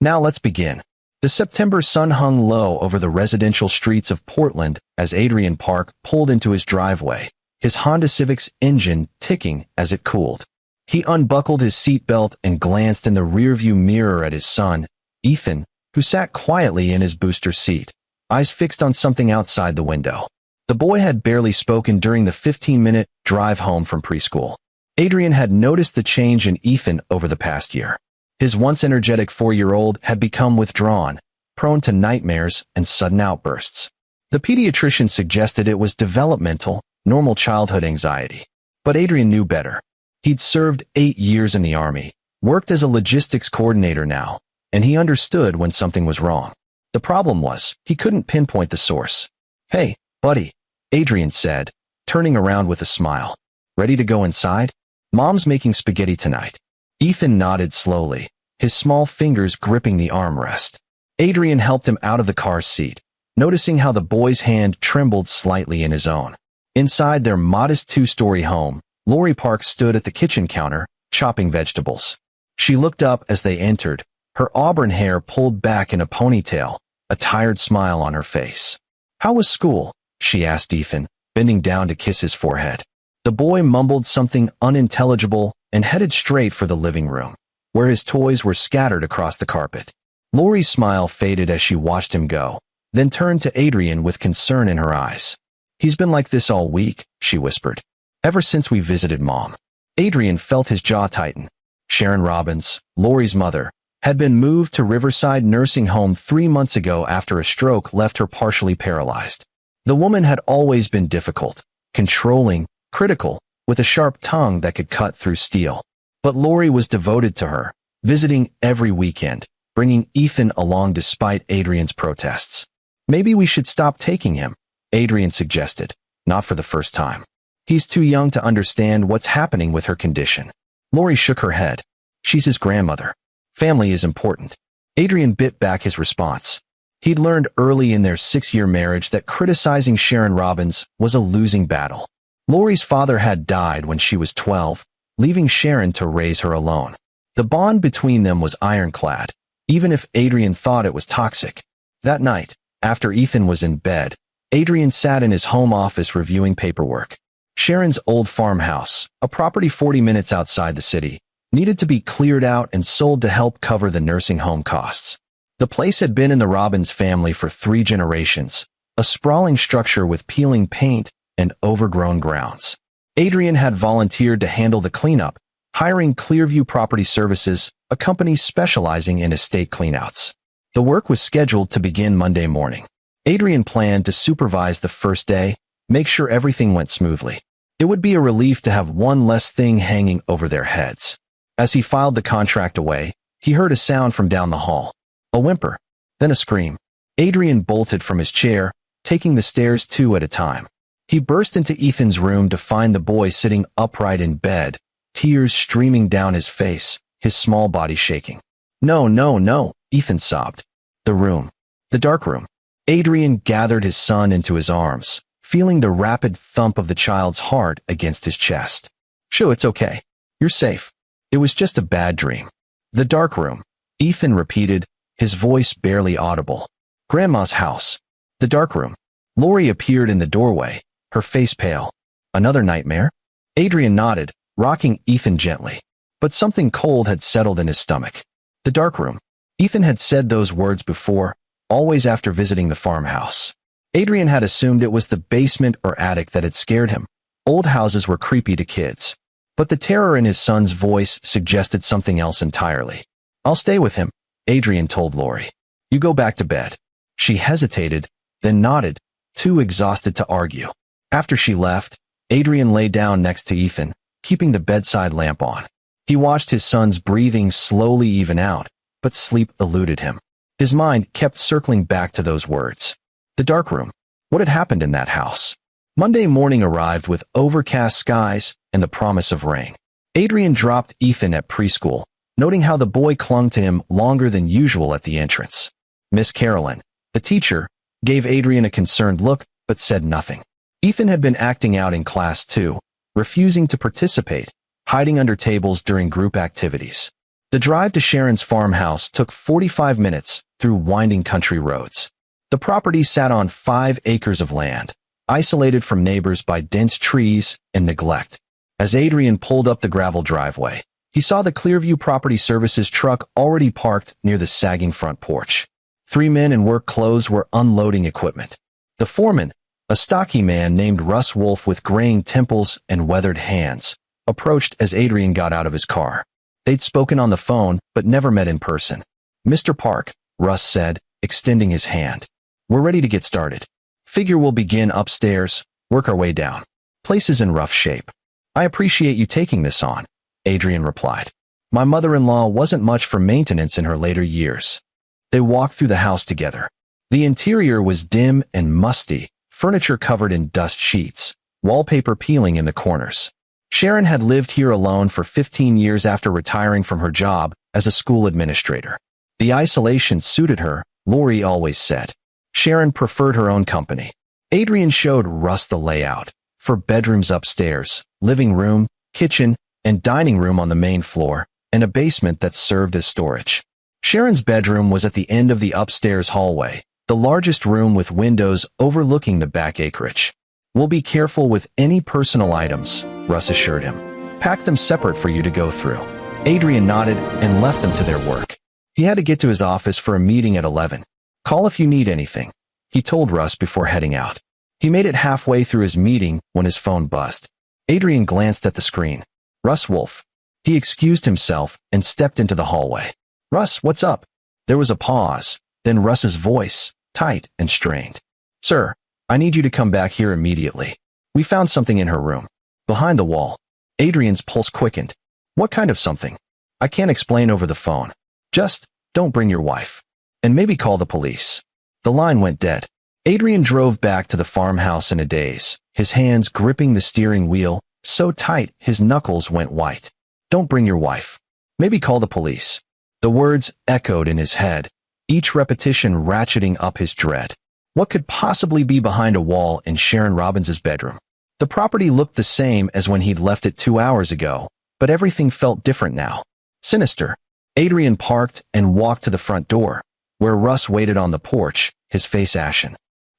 Now let's begin. The September sun hung low over the residential streets of Portland as Adrian Park pulled into his driveway, his Honda Civic's engine ticking as it cooled. He unbuckled his seatbelt and glanced in the rearview mirror at his son, Ethan, who sat quietly in his booster seat, eyes fixed on something outside the window. The boy had barely spoken during the 15-minute drive home from preschool. Adrian had noticed the change in Ethan over the past year. His once energetic 4-year-old had become withdrawn, prone to nightmares and sudden outbursts. The pediatrician suggested it was developmental, normal childhood anxiety. But Adrian knew better. He'd served 8 years in the Army, worked as a logistics coordinator now, and he understood when something was wrong. The problem was, he couldn't pinpoint the source. "Hey, buddy," Adrian said, turning around with a smile. "Ready to go inside? Mom's making spaghetti tonight." Ethan nodded slowly, his small fingers gripping the armrest. Adrian helped him out of the car seat, noticing how the boy's hand trembled slightly in his own. Inside their modest 2-story home, Lori Park stood at the kitchen counter, chopping vegetables. She looked up as they entered, her auburn hair pulled back in a ponytail, a tired smile on her face. "How was school?" she asked Ethan, bending down to kiss his forehead. The boy mumbled something unintelligible and headed straight for the living room, where his toys were scattered across the carpet. Lori's smile faded as she watched him go, then turned to Adrian with concern in her eyes. "He's been like this all week," she whispered. "Ever since we visited Mom." Adrian felt his jaw tighten. Sharon Robbins, Lori's mother, had been moved to Riverside Nursing Home 3 months ago after a stroke left her partially paralyzed. The woman had always been difficult, controlling, critical, with a sharp tongue that could cut through steel. But Lori was devoted to her, visiting every weekend, bringing Ethan along despite Adrian's protests. "Maybe we should stop taking him," Adrian suggested, not for the first time. "He's too young to understand what's happening with her condition." Lori shook her head. "She's his grandmother. Family is important." Adrian bit back his response. He'd learned early in their 6-year marriage that criticizing Sharon Robbins was a losing battle. Lori's father had died when she was 12, leaving Sharon to raise her alone. The bond between them was ironclad, even if Adrian thought it was toxic. That night, after Ethan was in bed, Adrian sat in his home office reviewing paperwork. Sharon's old farmhouse, a property 40 minutes outside the city, needed to be cleared out and sold to help cover the nursing home costs. The place had been in the Robbins family for 3 generations, a sprawling structure with peeling paint and overgrown grounds. Adrian had volunteered to handle the cleanup, hiring Clearview Property Services, a company specializing in estate cleanouts. The work was scheduled to begin Monday morning. Adrian planned to supervise the first day, make sure everything went smoothly. It would be a relief to have one less thing hanging over their heads. As he filed the contract away, he heard a sound from down the hall. A whimper, then a scream. Adrian bolted from his chair, taking the stairs 2 at a time. He burst into Ethan's room to find the boy sitting upright in bed, tears streaming down his face, his small body shaking. "No, no, no," Ethan sobbed. The room. The dark room. Adrian gathered his son into his arms, feeling the rapid thump of the child's heart against his chest. "Sure, it's okay. You're safe. It was just a bad dream." "The dark room," Ethan repeated, his voice barely audible. "Grandma's house." "The dark room." Lori appeared in the doorway, her face pale. "Another nightmare?" Adrian nodded, rocking Ethan gently. But something cold had settled in his stomach. The dark room. Ethan had said those words before, always after visiting the farmhouse. Adrian had assumed it was the basement or attic that had scared him. Old houses were creepy to kids. But the terror in his son's voice suggested something else entirely. "I'll stay with him," Adrian told Lori. "You go back to bed." She hesitated, then nodded, too exhausted to argue. After she left, Adrian lay down next to Ethan, keeping the bedside lamp on. He watched his son's breathing slowly even out, but sleep eluded him. His mind kept circling back to those words. The dark room. What had happened in that house? Monday morning arrived with overcast skies and the promise of rain. Adrian dropped Ethan at preschool, noting how the boy clung to him longer than usual at the entrance. Miss Carolyn, the teacher, gave Adrian a concerned look, but said nothing. Ethan had been acting out in class too, refusing to participate, hiding under tables during group activities. The drive to Sharon's farmhouse took 45 minutes through winding country roads. The property sat on 5 acres of land, isolated from neighbors by dense trees and neglect. As Adrian pulled up the gravel driveway, he saw the Clearview Property Services truck already parked near the sagging front porch. 3 men in work clothes were unloading equipment. The foreman, a stocky man named Russ Wolf with graying temples and weathered hands, approached as Adrian got out of his car. They'd spoken on the phone, but never met in person. "Mr. Park," Russ said, extending his hand. "We're ready to get started. Figure we'll begin upstairs, work our way down. Place is in rough shape." "I appreciate you taking this on," Adrian replied. "My mother-in-law wasn't much for maintenance in her later years." They walked through the house together. The interior was dim and musty, furniture covered in dust sheets, wallpaper peeling in the corners. Sharon had lived here alone for 15 years after retiring from her job as a school administrator. The isolation suited her, Lori always said. Sharon preferred her own company. Adrian showed Russ the layout. 4 bedrooms upstairs, living room, kitchen, and dining room on the main floor, and a basement that served as storage. Sharon's bedroom was at the end of the upstairs hallway, the largest room with windows overlooking the back acreage. "We'll be careful with any personal items," Russ assured him. "Pack them separate for you to go through." Adrian nodded and left them to their work. He had to get to his office for a meeting at 11. "Call if you need anything," he told Russ before heading out. He made it halfway through his meeting when his phone buzzed. Adrian glanced at the screen. Russ Wolf. He excused himself and stepped into the hallway. "Russ, what's up?" There was a pause, then Russ's voice, tight and strained. "Sir, I need you to come back here immediately. We found something in her room. Behind the wall." Adrian's pulse quickened. "What kind of something?" "I can't explain over the phone. Just, don't bring your wife. And maybe call the police." The line went dead. Adrian drove back to the farmhouse in a daze, his hands gripping the steering wheel, so tight his knuckles went white. "Don't bring your wife. Maybe call the police." The words echoed in his head, each repetition ratcheting up his dread. What could possibly be behind a wall in Sharon Robbins's bedroom? The property looked the same as when he'd left it 2 hours ago, but everything felt different now. Sinister. Adrian parked and walked to the front door, where Russ waited on the porch, his face ashen.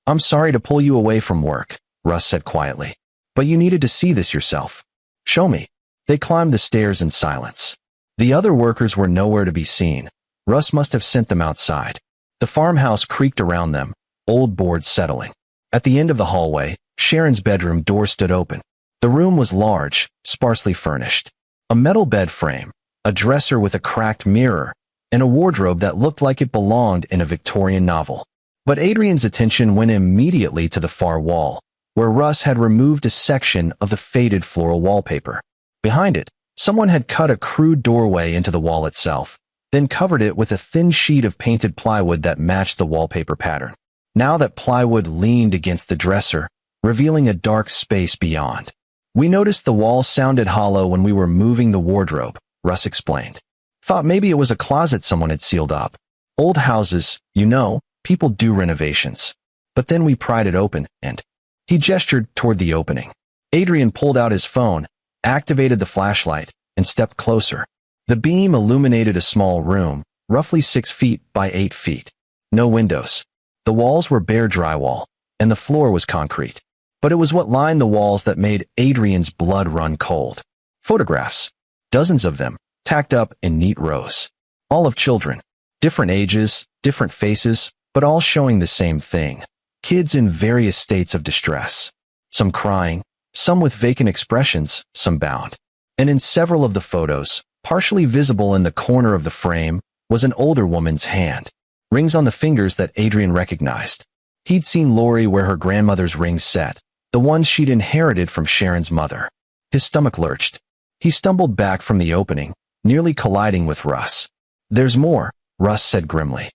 "I'm sorry to pull you away from work," Russ said quietly, "but you needed to see this yourself." "Show me." They climbed the stairs in silence. The other workers were nowhere to be seen. Russ must have sent them outside. The farmhouse creaked around them, old boards settling. At the end of the hallway, Sharon's bedroom door stood open. The room was large, sparsely furnished. A metal bed frame, a dresser with a cracked mirror, and a wardrobe that looked like it belonged in a Victorian novel. But Adrian's attention went immediately to the far wall, where Russ had removed a section of the faded floral wallpaper. Behind it, someone had cut a crude doorway into the wall itself, then covered it with a thin sheet of painted plywood that matched the wallpaper pattern. Now that plywood leaned against the dresser, revealing a dark space beyond. "We noticed the walls sounded hollow when we were moving the wardrobe," Russ explained. "Thought maybe it was a closet someone had sealed up. Old houses, you know, people do renovations. But then we pried it open, and..." He gestured toward the opening. Adrian pulled out his phone, activated the flashlight, and stepped closer. The beam illuminated a small room, roughly 6 feet by 8 feet. No windows. The walls were bare drywall, and the floor was concrete. But it was what lined the walls that made Adrian's blood run cold. Photographs. Dozens of them, tacked up in neat rows. All of children. Different ages, different faces, but all showing the same thing. Kids in various states of distress. Some crying, some with vacant expressions, some bound. And in several of the photos, partially visible in the corner of the frame, was an older woman's hand. Rings on the fingers that Adrian recognized. He'd seen Lori wear her grandmother's ring set, the ones she'd inherited from Sharon's mother. His stomach lurched. He stumbled back from the opening, nearly colliding with Russ. "There's more," Russ said grimly.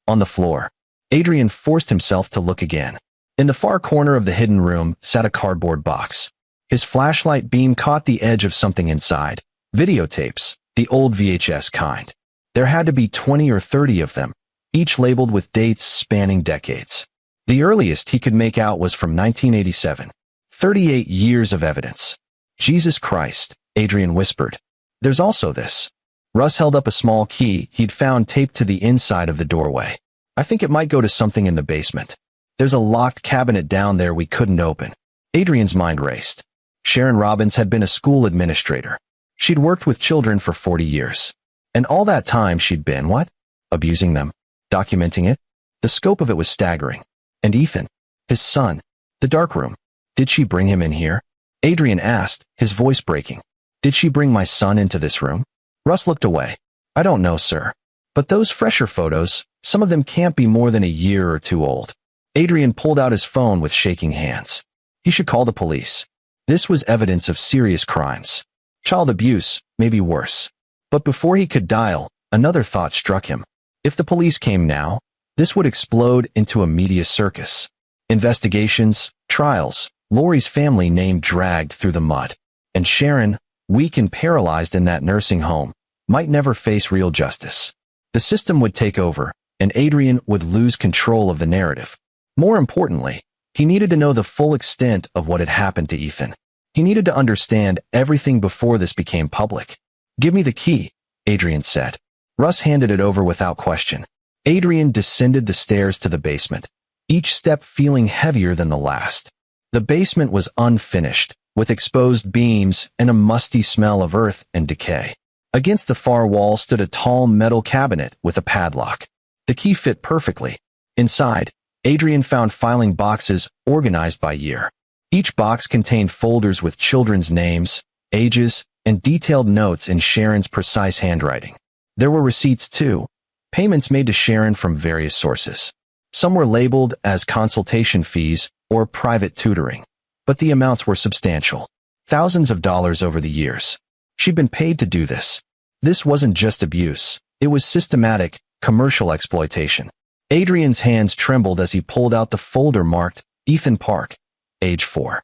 On the floor, Adrian forced himself to look again. In the far corner of the hidden room sat a cardboard box. His flashlight beam caught the edge of something inside. Videotapes, the old VHS kind. There had to be 20 or 30 of them, each labeled with dates spanning decades. The earliest he could make out was from 1987. 38 years of evidence. "Jesus Christ," Adrian whispered. "There's also this." Russ held up a small key he'd found taped to the inside of the doorway. I think it might go to something in the basement. There's a locked cabinet down there we couldn't open. Adrian's mind raced. Sharon Robbins had been a school administrator. She'd worked with children for 40 years. And all that time she'd been, what? Abusing them. Documenting it. The scope of it was staggering. And Ethan, his son, the darkroom. Did she bring him in here? Adrian asked, his voice breaking. Did she bring my son into this room? Russ looked away. I don't know, sir. But those fresher photos, some of them can't be more than a year or two old. Adrian pulled out his phone with shaking hands. He should call the police. This was evidence of serious crimes. Child abuse, maybe worse. But before he could dial, another thought struck him. If the police came now, this would explode into a media circus. Investigations, trials, Lori's family name dragged through the mud. And Sharon, weak and paralyzed in that nursing home, might never face real justice. The system would take over, and Adrian would lose control of the narrative. More importantly, he needed to know the full extent of what had happened to Ethan. He needed to understand everything before this became public. Give me the key, Adrian said. Russ handed it over without question. Adrian descended the stairs to the basement, each step feeling heavier than the last. The basement was unfinished, with exposed beams and a musty smell of earth and decay. Against the far wall stood a tall metal cabinet with a padlock. The key fit perfectly. Inside, Adrian found filing boxes organized by year. Each box contained folders with children's names, ages, and detailed notes in Sharon's precise handwriting. There were receipts too, payments made to Sharon from various sources. Some were labeled as consultation fees or private tutoring, but the amounts were substantial. Thousands of dollars over the years. She'd been paid to do this. This wasn't just abuse. It was systematic, commercial exploitation. Adrian's hands trembled as he pulled out the folder marked Ethan Park, age 4.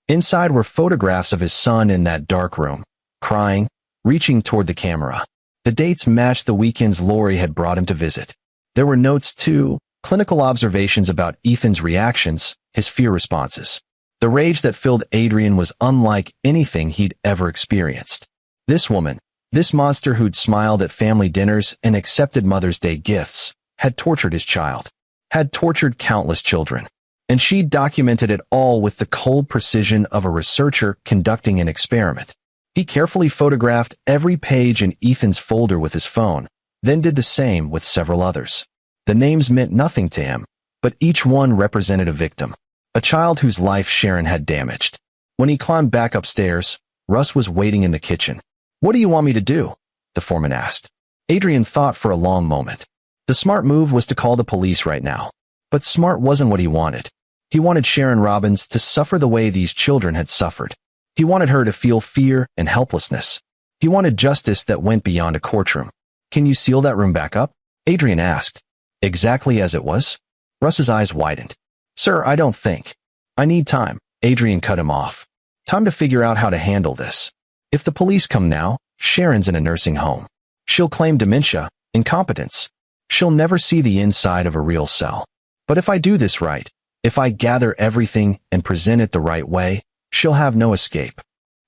Inside were photographs of his son in that dark room, crying, reaching toward the camera. The dates matched the weekends Lori had brought him to visit. There were notes too, clinical observations about Ethan's reactions, his fear responses. The rage that filled Adrian was unlike anything he'd ever experienced. This woman, this monster who'd smiled at family dinners and accepted Mother's Day gifts, had tortured his child, had tortured countless children. And she'd documented it all with the cold precision of a researcher conducting an experiment. He carefully photographed every page in Ethan's folder with his phone, then did the same with several others. The names meant nothing to him, but each one represented a victim, a child whose life Sharon had damaged. When he climbed back upstairs, Russ was waiting in the kitchen. What do you want me to do? The foreman asked. Adrian thought for a long moment. The smart move was to call the police right now. But smart wasn't what he wanted. He wanted Sharon Robbins to suffer the way these children had suffered. He wanted her to feel fear and helplessness. He wanted justice that went beyond a courtroom. Can you seal that room back up? Adrian asked. Exactly as it was? Russ's eyes widened. Sir, I don't think. I need time. Adrian cut him off. Time to figure out how to handle this. If the police come now, Sharon's in a nursing home. She'll claim dementia, incompetence. She'll never see the inside of a real cell. But if I do this right, if I gather everything and present it the right way, she'll have no escape.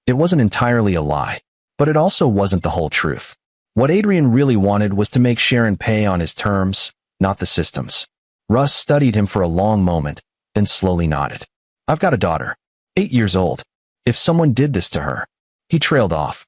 It wasn't entirely a lie, but it also wasn't the whole truth. What Adrian really wanted was to make Sharon pay on his terms, not the system's. Russ studied him for a long moment, then slowly nodded. I've got a daughter, 8 years old. If someone did this to her, he trailed off.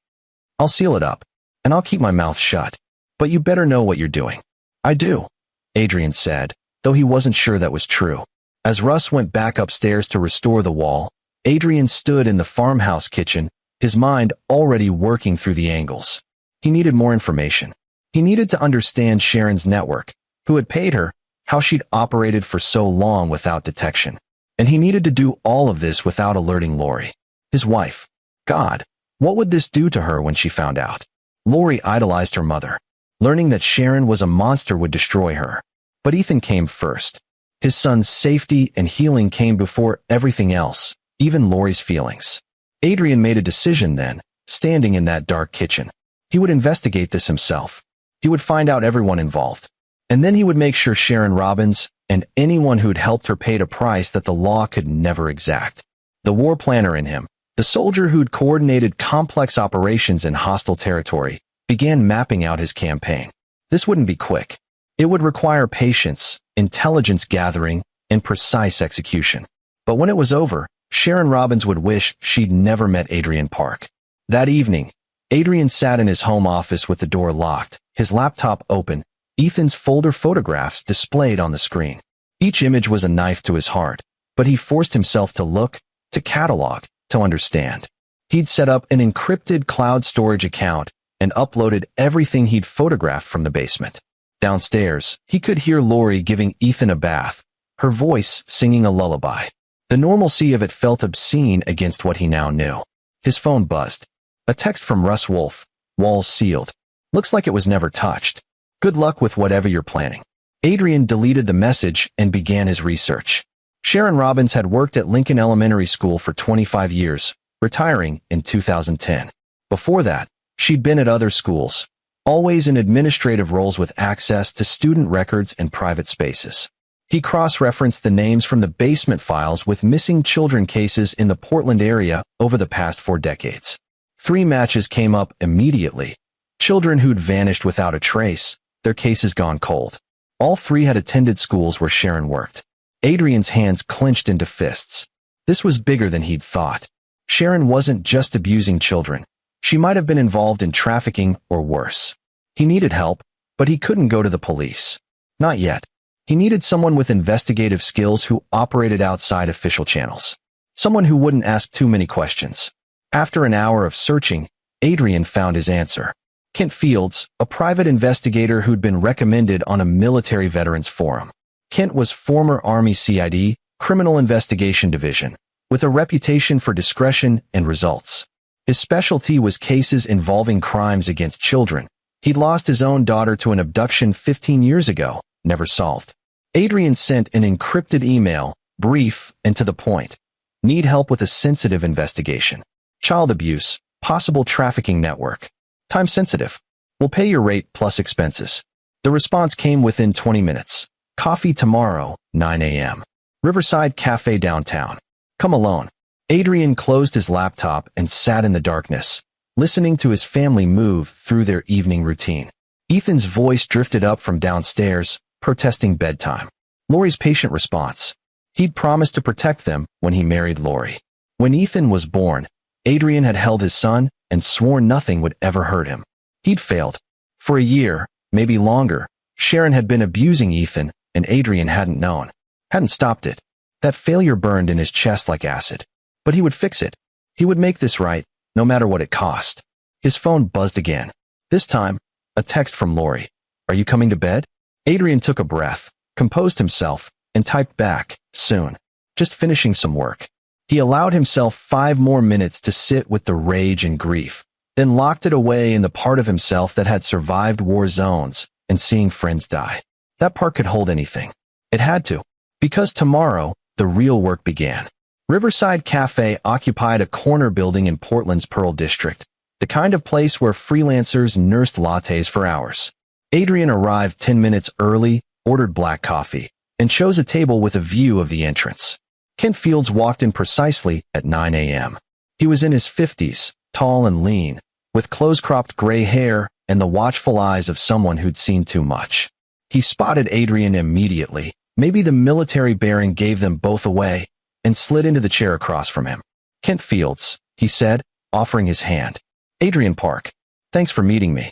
I'll seal it up, and I'll keep my mouth shut. But you better know what you're doing. I do, Adrian said, though he wasn't sure that was true. As Russ went back upstairs to restore the wall, Adrian stood in the farmhouse kitchen, his mind already working through the angles. He needed more information. He needed to understand Sharon's network, who had paid her, how she'd operated for so long without detection. And he needed to do all of this without alerting Lori, his wife. God, what would this do to her when she found out? Lori idolized her mother. Learning that Sharon was a monster would destroy her. But Ethan came first. His son's safety and healing came before everything else, even Lori's feelings. Adrian made a decision then, standing in that dark kitchen. He would investigate this himself. He would find out everyone involved. And then he would make sure Sharon Robbins and anyone who'd helped her paid a price that the law could never exact. The war planner in him, the soldier who'd coordinated complex operations in hostile territory, began mapping out his campaign. This wouldn't be quick. It would require patience, intelligence gathering, and precise execution. But when it was over, Sharon Robbins would wish she'd never met Adrian Park. That evening, Adrian sat in his home office with the door locked, his laptop open, Ethan's folder photographs displayed on the screen. Each image was a knife to his heart, but he forced himself to look, to catalog, to understand. He'd set up an encrypted cloud storage account and uploaded everything he'd photographed from the basement. Downstairs, he could hear Lori giving Ethan a bath, her voice singing a lullaby. The normalcy of it felt obscene against what he now knew. His phone buzzed. A text from Russ Wolf. Walls sealed. Looks like it was never touched. Good luck with whatever you're planning. Adrian deleted the message and began his research. Sharon Robbins had worked at Lincoln Elementary School for 25 years, retiring in 2010. Before that, she'd been at other schools, always in administrative roles with access to student records and private spaces. He cross-referenced the names from the basement files with missing children cases in the Portland area over the past 4 decades. 3 matches came up immediately. Children who'd vanished without a trace, their cases gone cold. All 3 had attended schools where Sharon worked. Adrian's hands clenched into fists. This was bigger than he'd thought. Sharon wasn't just abusing children. She might have been involved in trafficking or worse. He needed help, but he couldn't go to the police. Not yet. He needed someone with investigative skills who operated outside official channels. Someone who wouldn't ask too many questions. After an hour of searching, Adrian found his answer. Kent Fields, a private investigator who'd been recommended on a military veterans forum. Kent was former Army CID, Criminal Investigation Division, with a reputation for discretion and results. His specialty was cases involving crimes against children. He'd lost his own daughter to an abduction 15 years ago, never solved. Adrian sent an encrypted email, brief and to the point. Need help with a sensitive investigation. Child abuse, possible trafficking network. Time sensitive. We'll pay your rate plus expenses. The response came within 20 minutes. Coffee tomorrow, 9 a.m. Riverside Cafe downtown. Come alone. Adrian closed his laptop and sat in the darkness, listening to his family move through their evening routine. Ethan's voice drifted up from downstairs, protesting bedtime. Lori's patient response. He'd promised to protect them when he married Lori. When Ethan was born, Adrian had held his son and sworn nothing would ever hurt him. He'd failed. For a year, maybe longer, Sharon had been abusing Ethan, and Adrian hadn't known. Hadn't stopped it. That failure burned in his chest like acid. But he would fix it. He would make this right, no matter what it cost. His phone buzzed again. This time, a text from Lori. Are you coming to bed? Adrian took a breath, composed himself, and typed back, soon. Just finishing some work. He allowed himself 5 more minutes to sit with the rage and grief, then locked it away in the part of himself that had survived war zones and seeing friends die. That part could hold anything. It had to. Because tomorrow, the real work began. Riverside Cafe occupied a corner building in Portland's Pearl District, the kind of place where freelancers nursed lattes for hours. Adrian arrived 10 minutes early, ordered black coffee, and chose a table with a view of the entrance. Kent Fields walked in precisely at 9 a.m. He was in his 50s, tall and lean, with close-cropped gray hair and the watchful eyes of someone who'd seen too much. He spotted Adrian immediately. Maybe the military bearing gave them both away, and slid into the chair across from him. Kent Fields, he said, offering his hand. Adrian Park. Thanks for meeting me.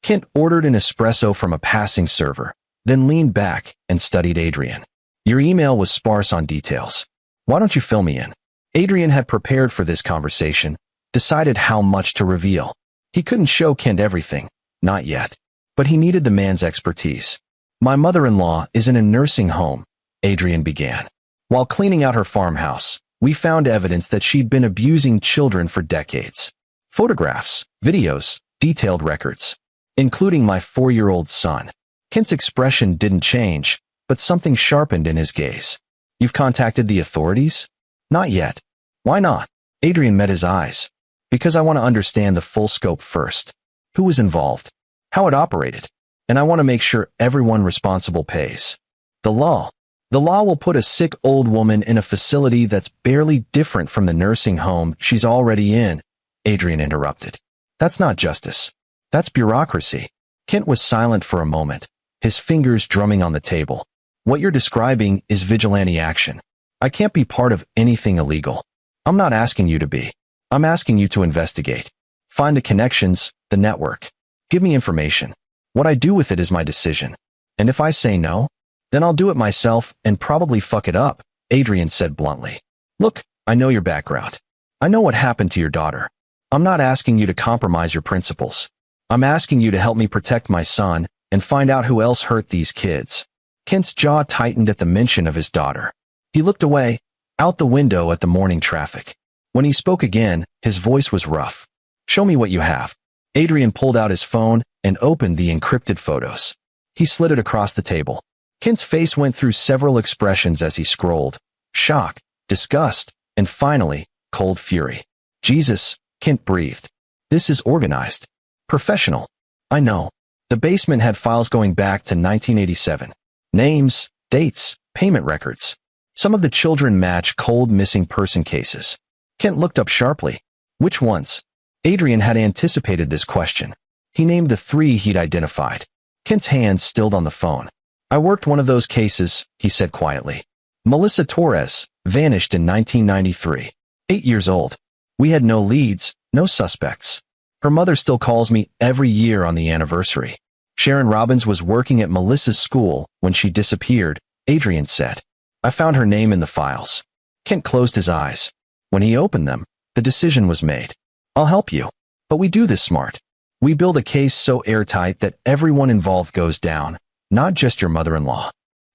Kent ordered an espresso from a passing server, then leaned back and studied Adrian. Your email was sparse on details. Why don't you fill me in? Adrian had prepared for this conversation, decided how much to reveal. He couldn't show Kent everything, not yet, but he needed the man's expertise. My mother-in-law is in a nursing home, Adrian began. While cleaning out her farmhouse, we found evidence that she'd been abusing children for decades. Photographs, videos, detailed records, including my 4-year-old son. Kent's expression didn't change, but something sharpened in his gaze. You've contacted the authorities? Not yet. Why not? Adrian met his eyes. Because I want to understand the full scope first. Who was involved? How it operated? And I want to make sure everyone responsible pays. The law will put a sick old woman in a facility that's barely different from the nursing home she's already in, Adrian interrupted. That's not justice. That's bureaucracy. Kent was silent for a moment, his fingers drumming on the table. What you're describing is vigilante action. I can't be part of anything illegal. I'm not asking you to be. I'm asking you to investigate. Find the connections, the network. Give me information. What I do with it is my decision. And if I say no, then I'll do it myself and probably fuck it up, Adrian said bluntly. Look, I know your background. I know what happened to your daughter. I'm not asking you to compromise your principles. I'm asking you to help me protect my son and find out who else hurt these kids. Kent's jaw tightened at the mention of his daughter. He looked away, out the window at the morning traffic. When he spoke again, his voice was rough. Show me what you have. Adrian pulled out his phone and opened the encrypted photos. He slid it across the table. Kent's face went through several expressions as he scrolled. Shock, disgust, and finally, cold fury. Jesus, Kent breathed. This is organized. Professional. I know. The basement had files going back to 1987. Names, dates, payment records. Some of the children match cold missing person cases. Kent looked up sharply. Which ones? Adrian had anticipated this question. He named the 3 he'd identified. Kent's hands stilled on the phone. I worked one of those cases, he said quietly. Melissa Torres, vanished in 1993. 8 years old. We had no leads, no suspects. Her mother still calls me every year on the anniversary. Sharon Robbins was working at Melissa's school when she disappeared, Adrian said. I found her name in the files. Kent closed his eyes. When he opened them, the decision was made. I'll help you. But we do this smart. We build a case so airtight that everyone involved goes down, not just your mother-in-law.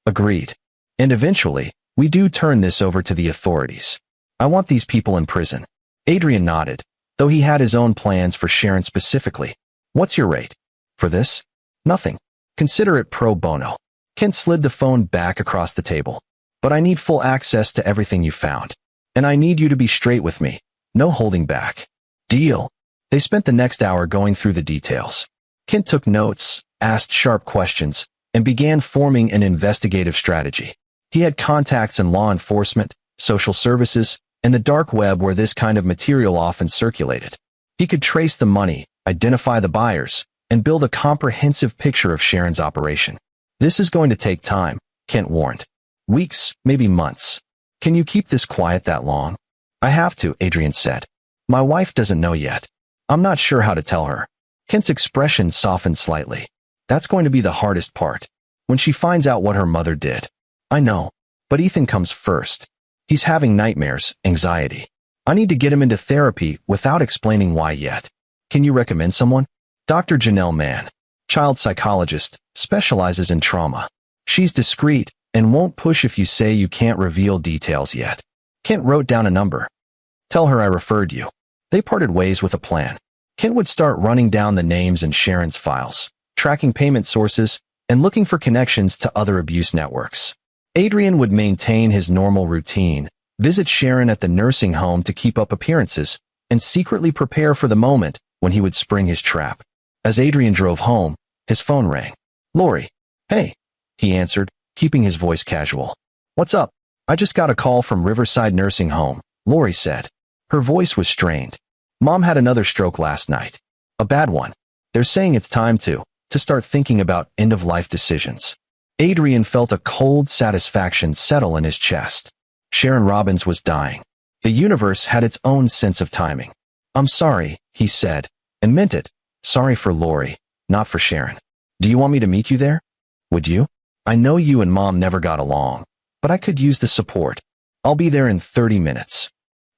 Agreed. And eventually, we do turn this over to the authorities. I want these people in prison. Adrian nodded, though he had his own plans for Sharon specifically. What's your rate? For this? Nothing. Consider it pro bono. Kent slid the phone back across the table. But I need full access to everything you found. And I need you to be straight with me. No holding back. Deal. They spent the next hour going through the details. Kent took notes, asked sharp questions, and began forming an investigative strategy. He had contacts in law enforcement, social services, and the dark web where this kind of material often circulated. He could trace the money, identify the buyers, and build a comprehensive picture of Sharon's operation. This is going to take time, Kent warned. Weeks, maybe months. Can you keep this quiet that long? I have to, Adrian said. My wife doesn't know yet. I'm not sure how to tell her. Kent's expression softened slightly. That's going to be the hardest part. When she finds out what her mother did. I know. But Ethan comes first. He's having nightmares, anxiety. I need to get him into therapy without explaining why yet. Can you recommend someone? Dr. Janelle Mann, child psychologist, specializes in trauma. She's discreet and won't push if you say you can't reveal details yet. Kent wrote down a number. Tell her I referred you. They parted ways with a plan. Kent would start running down the names in Sharon's files, tracking payment sources, and looking for connections to other abuse networks. Adrian would maintain his normal routine, visit Sharon at the nursing home to keep up appearances, and secretly prepare for the moment when he would spring his trap. As Adrian drove home, his phone rang. Lori. Hey, he answered, keeping his voice casual. What's up? I just got a call from Riverside Nursing Home, Lori said. Her voice was strained. Mom had another stroke last night. A bad one. They're saying it's time to start thinking about end-of-life decisions. Adrian felt a cold satisfaction settle in his chest. Sharon Robbins was dying. The universe had its own sense of timing. I'm sorry, he said, and meant it. Sorry for Lori, not for Sharon. Do you want me to meet you there? Would you? I know you and Mom never got along, but I could use the support. I'll be there in 30 minutes.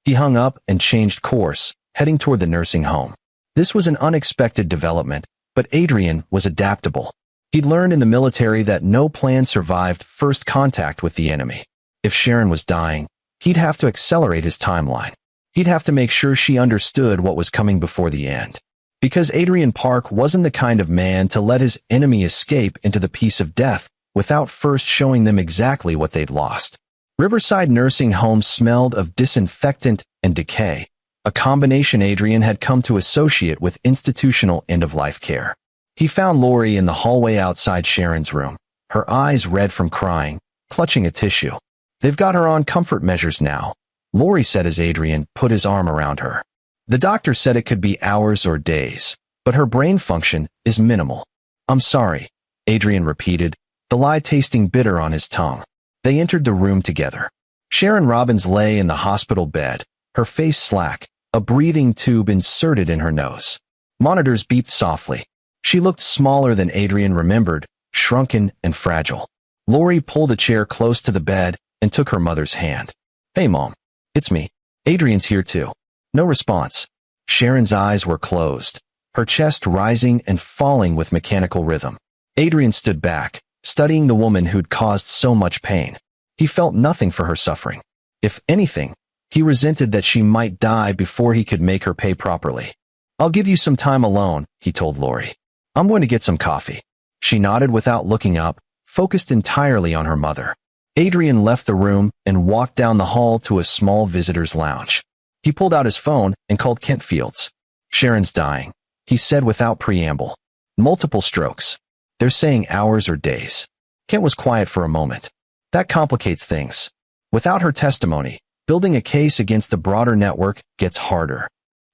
He hung up and changed course, heading toward the nursing home. This was an unexpected development, but Adrian was adaptable. He'd learned in the military that no plan survived first contact with the enemy. If Sharon was dying, he'd have to accelerate his timeline. He'd have to make sure she understood what was coming before the end. Because Adrian Park wasn't the kind of man to let his enemy escape into the peace of death without first showing them exactly what they'd lost. Riverside Nursing Home smelled of disinfectant and decay, a combination Adrian had come to associate with institutional end-of-life care. He found Lori in the hallway outside Sharon's room, her eyes red from crying, clutching a tissue. They've got her on comfort measures now, Lori said as Adrian put his arm around her. The doctor said it could be hours or days, but her brain function is minimal. I'm sorry, Adrian repeated, the lie tasting bitter on his tongue. They entered the room together. Sharon Robbins lay in the hospital bed, her face slack, a breathing tube inserted in her nose. Monitors beeped softly. She looked smaller than Adrian remembered, shrunken and fragile. Lori pulled a chair close to the bed and took her mother's hand. Hey, Mom. It's me. Adrian's here too. No response. Sharon's eyes were closed, her chest rising and falling with mechanical rhythm. Adrian stood back, studying the woman who'd caused so much pain. He felt nothing for her suffering. If anything, he resented that she might die before he could make her pay properly. I'll give you some time alone, he told Lori. I'm going to get some coffee. She nodded without looking up, focused entirely on her mother. Adrian left the room and walked down the hall to a small visitor's lounge. He pulled out his phone and called Kent Fields. Sharon's dying, he said without preamble. Multiple strokes. They're saying hours or days. Kent was quiet for a moment. That complicates things. Without her testimony, building a case against the broader network gets harder.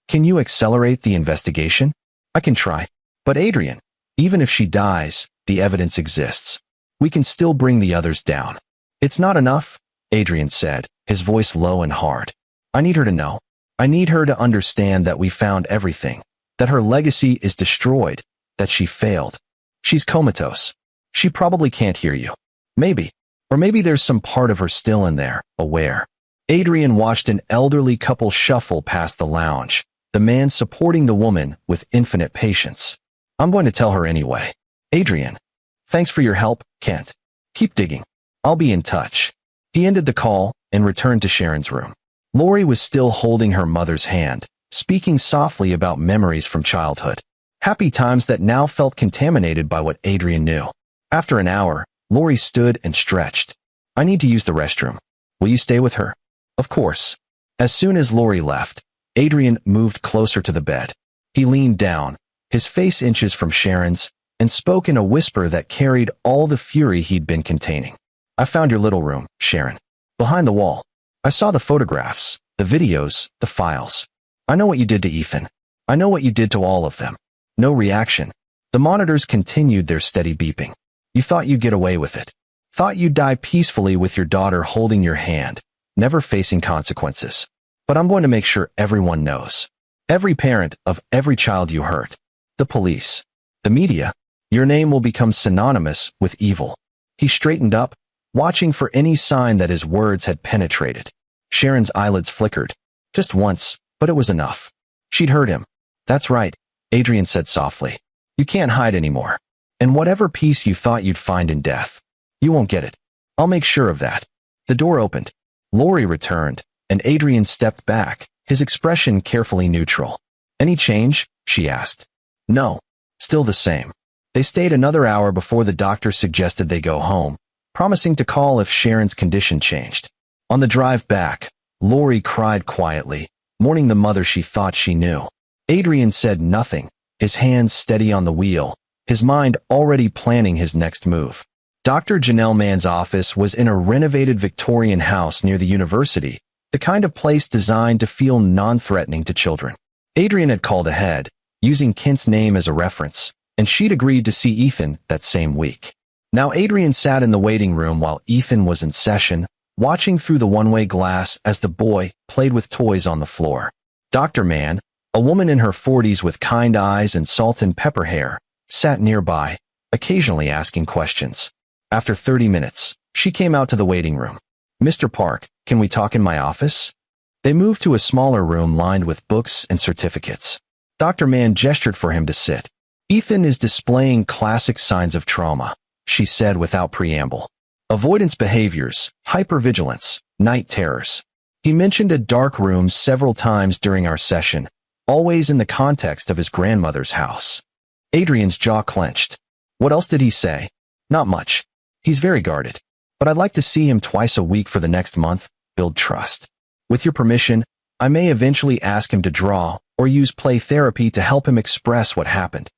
Can you accelerate the investigation? I can try. But Adrian, even if she dies, the evidence exists. We can still bring the others down. It's not enough, Adrian said, his voice low and hard. I need her to know. I need her to understand that we found everything, that her legacy is destroyed, that she failed. She's comatose. She probably can't hear you. Maybe. Or maybe there's some part of her still in there, aware. Adrian watched an elderly couple shuffle past the lounge, the man supporting the woman with infinite patience. I'm going to tell her anyway. Adrian. Thanks for your help, Kent. Keep digging. I'll be in touch. He ended the call and returned to Sharon's room. Lori was still holding her mother's hand, speaking softly about memories from childhood. Happy times that now felt contaminated by what Adrian knew. After an hour, Lori stood and stretched. I need to use the restroom. Will you stay with her? Of course. As soon as Lori left, Adrian moved closer to the bed. He leaned down, his face inches from Sharon's, and spoke in a whisper that carried all the fury he'd been containing. I found your little room, Sharon. Behind the wall. I saw the photographs, the videos, the files. I know what you did to Ethan. I know what you did to all of them. No reaction. The monitors continued their steady beeping. You thought you'd get away with it. Thought you'd die peacefully with your daughter holding your hand, never facing consequences. But I'm going to make sure everyone knows. Every parent of every child you hurt. The police. The media. Your name will become synonymous with evil. He straightened up, watching for any sign that his words had penetrated. Sharon's eyelids flickered. Just once, but it was enough. She'd heard him. That's right, Adrian said softly. You can't hide anymore. And whatever peace you thought you'd find in death, you won't get it. I'll make sure of that. The door opened. Lori returned, and Adrian stepped back, his expression carefully neutral. Any change? She asked. No. Still the same. They stayed another hour before the doctor suggested they go home, promising to call if Sharon's condition changed. On the drive back, Lori cried quietly, mourning the mother she thought she knew. Adrian said nothing, his hands steady on the wheel, his mind already planning his next move. Dr. Janelle Mann's office was in a renovated Victorian house near the university, the kind of place designed to feel non-threatening to children. Adrian had called ahead, using Kent's name as a reference, and she'd agreed to see Ethan that same week. Now Adrian sat in the waiting room while Ethan was in session, watching through the one-way glass as the boy played with toys on the floor. Dr. Mann, a woman in her 40s with kind eyes and salt and pepper hair, sat nearby, occasionally asking questions. After 30 minutes, she came out to the waiting room. Mr. Park, can we talk in my office? They moved to a smaller room lined with books and certificates. Dr. Mann gestured for him to sit. Ethan is displaying classic signs of trauma, she said without preamble. Avoidance behaviors, hypervigilance, night terrors. He mentioned a dark room several times during our session, always in the context of his grandmother's house. Adrian's jaw clenched. What else did he say? Not much. He's very guarded. But I'd like to see him twice a week for the next month, build trust. With your permission, I may eventually ask him to draw or use play therapy to help him express what happened.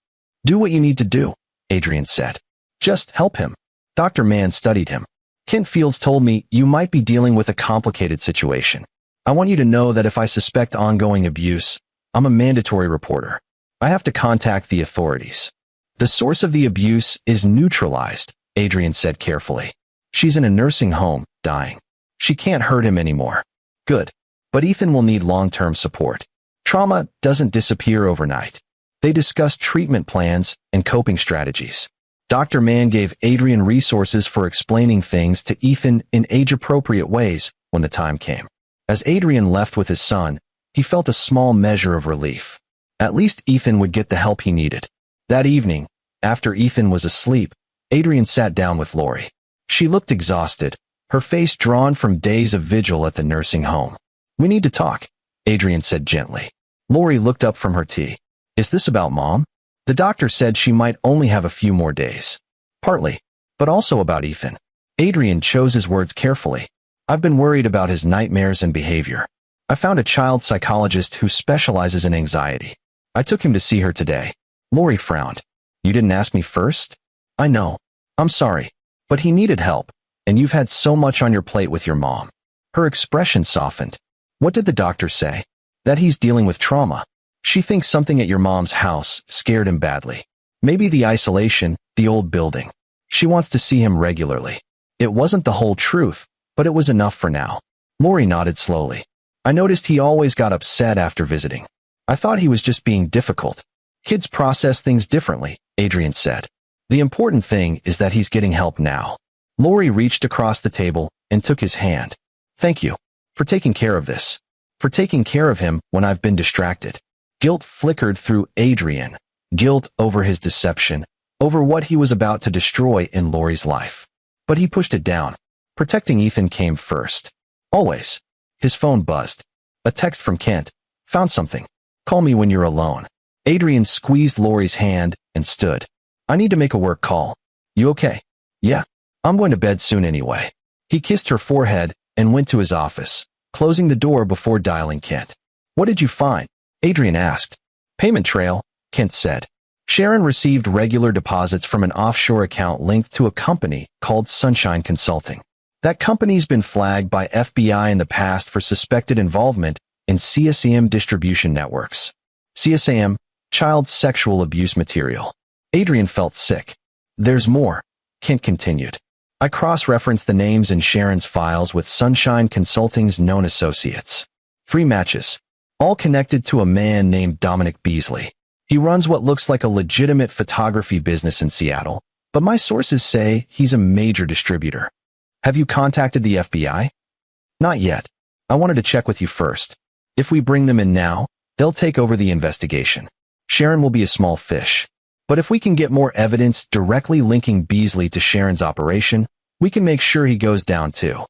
Do what you need to do, Adrian said. Just help him. Dr. Mann studied him. Kent Fields told me you might be dealing with a complicated situation. I want you to know that if I suspect ongoing abuse, I'm a mandatory reporter. I have to contact the authorities. The source of the abuse is neutralized, Adrian said carefully. She's in a nursing home, dying. She can't hurt him anymore. Good. But Ethan will need long-term support. Trauma doesn't disappear overnight. They discussed treatment plans and coping strategies. Dr. Mann gave Adrian resources for explaining things to Ethan in age-appropriate ways when the time came. As Adrian left with his son, he felt a small measure of relief. At least Ethan would get the help he needed. That evening, after Ethan was asleep, Adrian sat down with Lori. She looked exhausted, her face drawn from days of vigil at the nursing home. We need to talk, Adrian said gently. Lori looked up from her tea. Is this about Mom? The doctor said she might only have a few more days. Partly, but also about Ethan. Adrian chose his words carefully. I've been worried about his nightmares and behavior. I found a child psychologist who specializes in anxiety. I took him to see her today. Lori frowned. You didn't ask me first? I know. I'm sorry. But he needed help, and you've had so much on your plate with your mom. Her expression softened. What did the doctor say? That he's dealing with trauma. She thinks something at your mom's house scared him badly. Maybe the isolation, the old building. She wants to see him regularly. It wasn't the whole truth, but it was enough for now. Lori nodded slowly. I noticed he always got upset after visiting. I thought he was just being difficult. Kids process things differently, Adrian said. The important thing is that he's getting help now. Lori reached across the table and took his hand. Thank you for taking care of this. For taking care of him when I've been distracted. Guilt flickered through Adrian. Guilt over his deception, over what he was about to destroy in Lori's life. But he pushed it down. Protecting Ethan came first. Always. His phone buzzed. A text from Kent. Found something. Call me when you're alone. Adrian squeezed Lori's hand and stood. I need to make a work call. You okay? Yeah. I'm going to bed soon anyway. He kissed her forehead and went to his office, closing the door before dialing Kent. What did you find? Adrian asked. Payment trail, Kent said. Sharon received regular deposits from an offshore account linked to a company called Sunshine Consulting. That company's been flagged by FBI in the past for suspected involvement in CSAM distribution networks. CSAM, child sexual abuse material. Adrian felt sick. There's more, Kent continued. I cross-referenced the names in Sharon's files with Sunshine Consulting's known associates. 3 matches. All connected to a man named Dominic Beasley. He runs what looks like a legitimate photography business in Seattle, but my sources say he's a major distributor. Have you contacted the FBI? Not yet. I wanted to check with you first. If we bring them in now, they'll take over the investigation. Sharon will be a small fish. But if we can get more evidence directly linking Beasley to Sharon's operation, we can make sure he goes down too.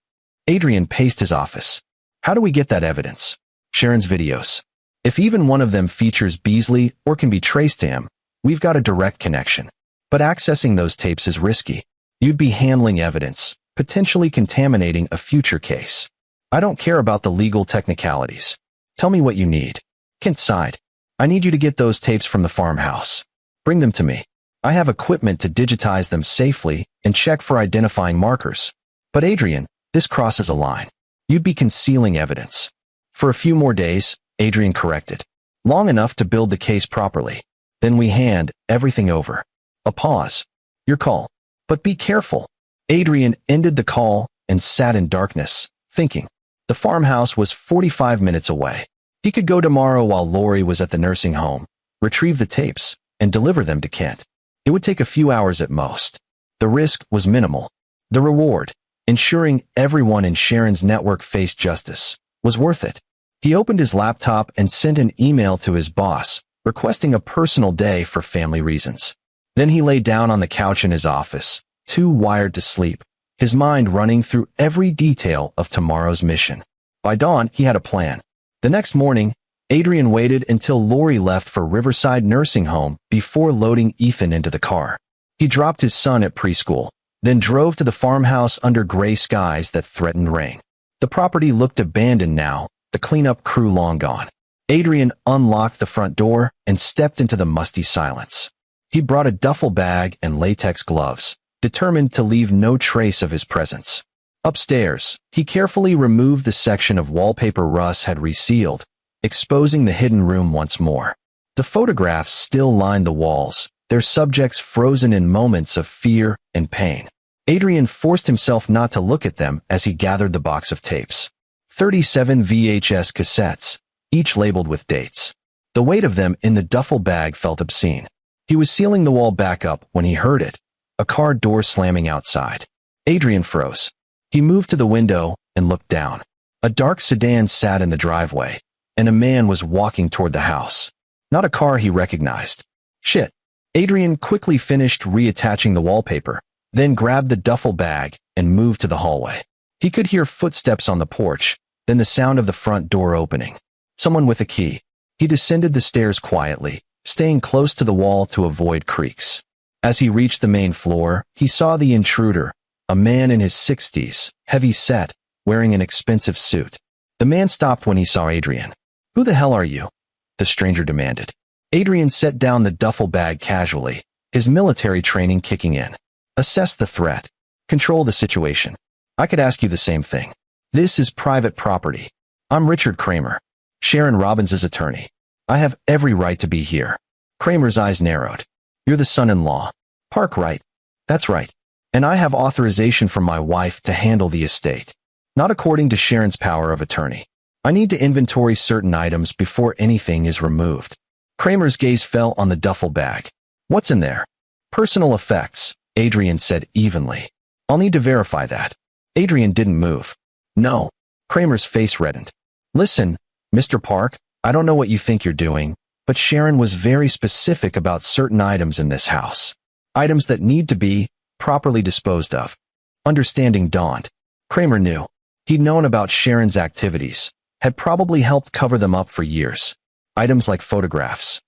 Adrian paced his office. How do we get that evidence? Sharon's videos. If even one of them features Beasley or can be traced to him, we've got a direct connection. But accessing those tapes is risky. You'd be handling evidence, potentially contaminating a future case. I don't care about the legal technicalities. Tell me what you need. Kent sighed. I need you to get those tapes from the farmhouse. Bring them to me. I have equipment to digitize them safely and check for identifying markers. But Adrian, this crosses a line. You'd be concealing evidence. For a few more days, Adrian corrected. Long enough to build the case properly. Then we hand everything over. A pause. Your call. But be careful. Adrian ended the call and sat in darkness, thinking. The farmhouse was 45 minutes away. He could go tomorrow while Lori was at the nursing home, retrieve the tapes, and deliver them to Kent. It would take a few hours at most. The risk was minimal. The reward, ensuring everyone in Sharon's network faced justice, was worth it. He opened his laptop and sent an email to his boss, requesting a personal day for family reasons. Then he lay down on the couch in his office, too wired to sleep, his mind running through every detail of tomorrow's mission. By dawn, he had a plan. The next morning, Adrian waited until Lori left for Riverside Nursing Home before loading Ethan into the car. He dropped his son at preschool, then drove to the farmhouse under gray skies that threatened rain. The property looked abandoned now, the cleanup crew long gone. Adrian unlocked the front door and stepped into the musty silence. He brought a duffel bag and latex gloves, determined to leave no trace of his presence. Upstairs, he carefully removed the section of wallpaper Russ had resealed, exposing the hidden room once more. The photographs still lined the walls, their subjects frozen in moments of fear and pain. Adrian forced himself not to look at them as he gathered the box of tapes. 37 VHS cassettes, each labeled with dates. The weight of them in the duffel bag felt obscene. He was sealing the wall back up when he heard it, a car door slamming outside. Adrian froze. He moved to the window and looked down. A dark sedan sat in the driveway, and a man was walking toward the house. Not a car he recognized. Shit. Adrian quickly finished reattaching the wallpaper, then grabbed the duffel bag and moved to the hallway. He could hear footsteps on the porch, then the sound of the front door opening. Someone with a key. He descended the stairs quietly, staying close to the wall to avoid creaks. As he reached the main floor, he saw the intruder, a man in his 60s, heavy-set, wearing an expensive suit. The man stopped when he saw Adrian. "Who the hell are you?" the stranger demanded. Adrian set down the duffel bag casually, his military training kicking in. Assess the threat. Control the situation. I could ask you the same thing. This is private property. I'm Richard Kramer, Sharon Robbins' attorney. I have every right to be here. Kramer's eyes narrowed. You're the son-in-law. Park, right? That's right. And I have authorization from my wife to handle the estate. Not according to Sharon's power of attorney. I need to inventory certain items before anything is removed. Kramer's gaze fell on the duffel bag. What's in there? Personal effects, Adrian said evenly. I'll need to verify that. Adrian didn't move. No. Kramer's face reddened. Listen, Mr. Park, I don't know what you think you're doing, but Sharon was very specific about certain items in this house. Items that need to be properly disposed of. Understanding dawned. Kramer knew. He'd known about Sharon's activities, had probably helped cover them up for years. Items like photographs.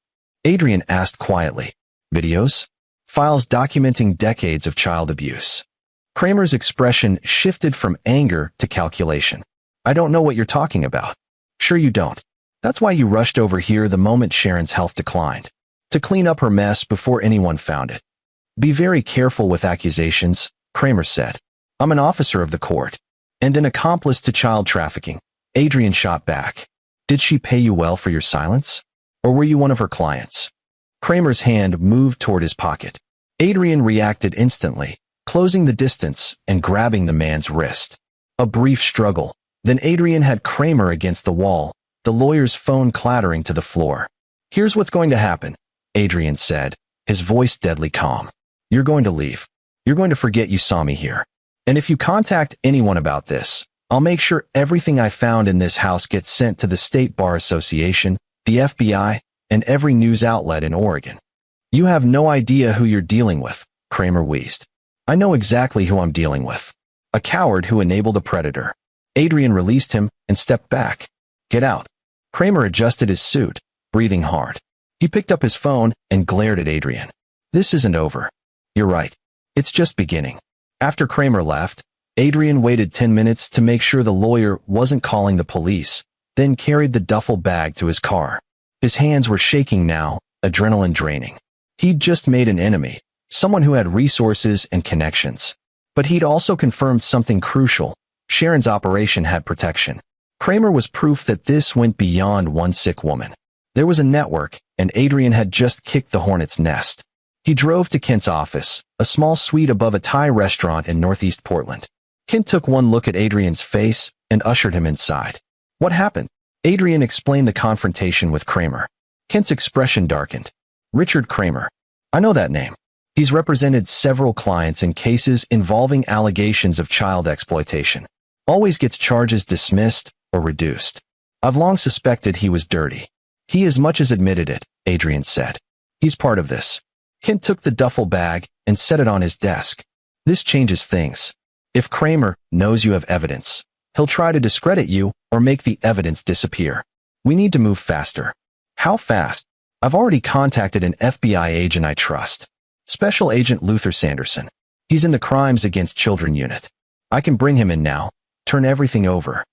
Adrian asked quietly. Videos? Files documenting decades of child abuse. Kramer's expression shifted from anger to calculation. I don't know what you're talking about. Sure you don't. That's why you rushed over here the moment Sharon's health declined. To clean up her mess before anyone found it. Be very careful with accusations, Kramer said. I'm an officer of the court. And an accomplice to child trafficking. Adrian shot back. Did she pay you well for your silence? Or were you one of her clients? Kramer's hand moved toward his pocket. Adrian reacted instantly, closing the distance and grabbing the man's wrist. A brief struggle. Then Adrian had Kramer against the wall, the lawyer's phone clattering to the floor. Here's what's going to happen, Adrian said, his voice deadly calm. You're going to leave. You're going to forget you saw me here. And if you contact anyone about this, I'll make sure everything I found in this house gets sent to the State Bar Association, the FBI, and every news outlet in Oregon. You have no idea who you're dealing with, Kramer wheezed. I know exactly who I'm dealing with. A coward who enabled a predator. Adrian released him and stepped back. Get out. Kramer adjusted his suit, breathing hard. He picked up his phone and glared at Adrian. This isn't over. You're right. It's just beginning. After Kramer left, Adrian waited 10 minutes to make sure the lawyer wasn't calling the police, then carried the duffel bag to his car. His hands were shaking now, adrenaline draining. He'd just made an enemy, someone who had resources and connections. But he'd also confirmed something crucial. Sharon's operation had protection. Kramer was proof that this went beyond one sick woman. There was a network, and Adrian had just kicked the hornet's nest. He drove to Kent's office, a small suite above a Thai restaurant in Northeast Portland. Kent took one look at Adrian's face and ushered him inside. What happened? Adrian explained the confrontation with Kramer. Kent's expression darkened. Richard Kramer. I know that name. He's represented several clients in cases involving allegations of child exploitation. Always gets charges dismissed or reduced. I've long suspected he was dirty. He as much as admitted it, Adrian said. He's part of this. Kent took the duffel bag and set it on his desk. This changes things. If Kramer knows you have evidence, he'll try to discredit you or make the evidence disappear. We need to move faster. How fast? I've already contacted an FBI agent I trust. Special Agent Luther Sanderson. He's in the Crimes Against Children unit. I can bring him in now. Turn everything over.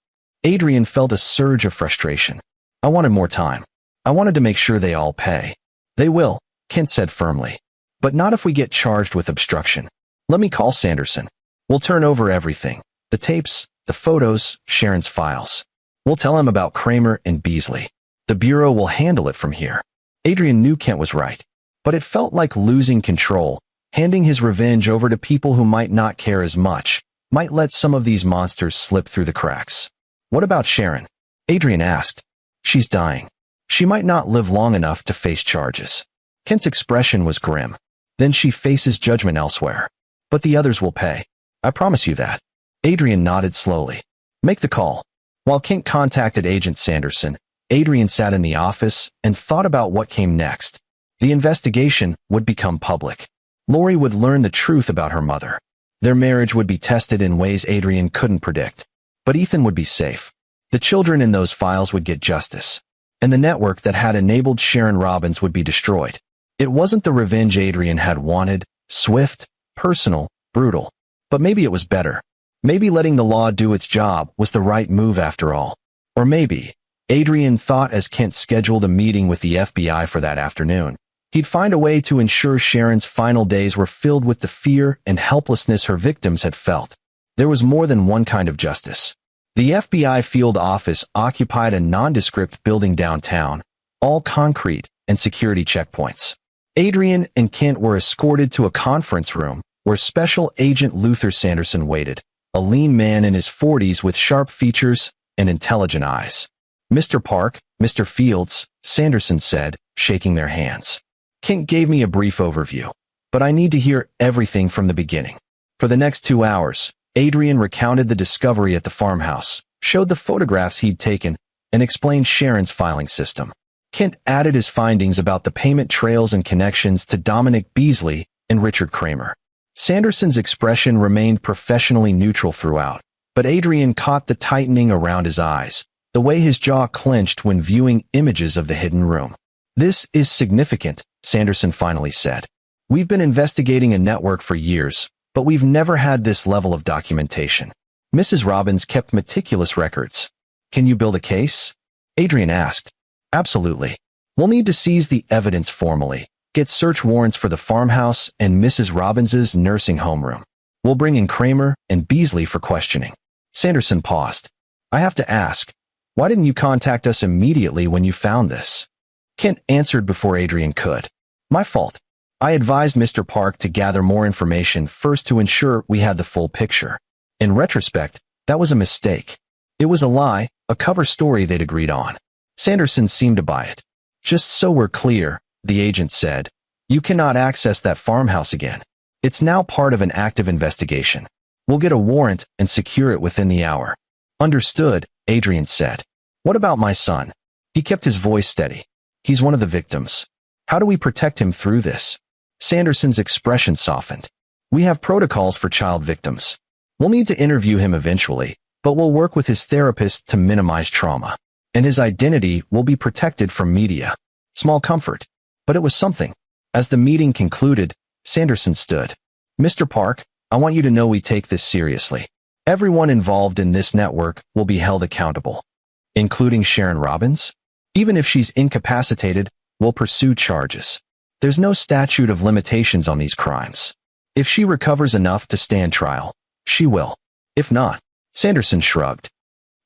Adrian felt a surge of frustration. I wanted more time. I wanted to make sure they all pay. They will, Kent said firmly. But not if we get charged with obstruction. Let me call Sanderson. We'll turn over everything. The tapes, the photos, Sharon's files. We'll tell him about Kramer and Beasley. The Bureau will handle it from here. Adrian knew Kent was right, but it felt like losing control. Handing his revenge over to people who might not care as much might let some of these monsters slip through the cracks. What about Sharon? Adrian asked. She's dying. She might not live long enough to face charges. Kent's expression was grim. Then she faces judgment elsewhere. But the others will pay. I promise you that. Adrian nodded slowly. Make the call. While Kent contacted Agent Sanderson, Adrian sat in the office and thought about what came next. The investigation would become public. Lori would learn the truth about her mother. Their marriage would be tested in ways Adrian couldn't predict. But Ethan would be safe. The children in those files would get justice. And the network that had enabled Sharon Robbins would be destroyed. It wasn't the revenge Adrian had wanted, swift, personal, brutal. But maybe it was better. Maybe letting the law do its job was the right move after all. Or maybe, Adrian thought as Kent scheduled a meeting with the FBI for that afternoon, he'd find a way to ensure Sharon's final days were filled with the fear and helplessness her victims had felt. There was more than one kind of justice. The FBI field office occupied a nondescript building downtown, all concrete and security checkpoints. Adrian and Kent were escorted to a conference room where Special Agent Luther Sanderson waited, a lean man in his 40s with sharp features and intelligent eyes. Mr. Park, Mr. Fields, Sanderson said, shaking their hands. Kent gave me a brief overview, but I need to hear everything from the beginning. For the next 2 hours, Adrian recounted the discovery at the farmhouse, showed the photographs he'd taken, and explained Sharon's filing system. Kent added his findings about the payment trails and connections to Dominic Beasley and Richard Kramer. Sanderson's expression remained professionally neutral throughout, but Adrian caught the tightening around his eyes, the way his jaw clenched when viewing images of the hidden room. This is significant, Sanderson finally said. We've been investigating a network for years, but we've never had this level of documentation. Mrs. Robbins kept meticulous records. Can you build a case? Adrian asked. Absolutely. We'll need to seize the evidence formally, get search warrants for the farmhouse and Mrs. Robbins's nursing homeroom. We'll bring in Kramer and Beasley for questioning. Sanderson paused. I have to ask, why didn't you contact us immediately when you found this? Kent answered before Adrian could. My fault. I advised Mr. Park to gather more information first to ensure we had the full picture. In retrospect, that was a mistake. It was a lie, a cover story they'd agreed on. Sanderson seemed to buy it. Just so we're clear, the agent said, you cannot access that farmhouse again. It's now part of an active investigation. We'll get a warrant and secure it within the hour. Understood, Adrian said. What about my son? He kept his voice steady. He's one of the victims. How do we protect him through this? Sanderson's expression softened. We have protocols for child victims. We'll need to interview him eventually, but we'll work with his therapist to minimize trauma. And his identity will be protected from media. Small comfort. But it was something. As the meeting concluded, Sanderson stood. Mr. Park, I want you to know we take this seriously. Everyone involved in this network will be held accountable. Including Sharon Robbins? Even if she's incapacitated, we'll pursue charges. There's no statute of limitations on these crimes. If she recovers enough to stand trial, she will. If not, Sanderson shrugged.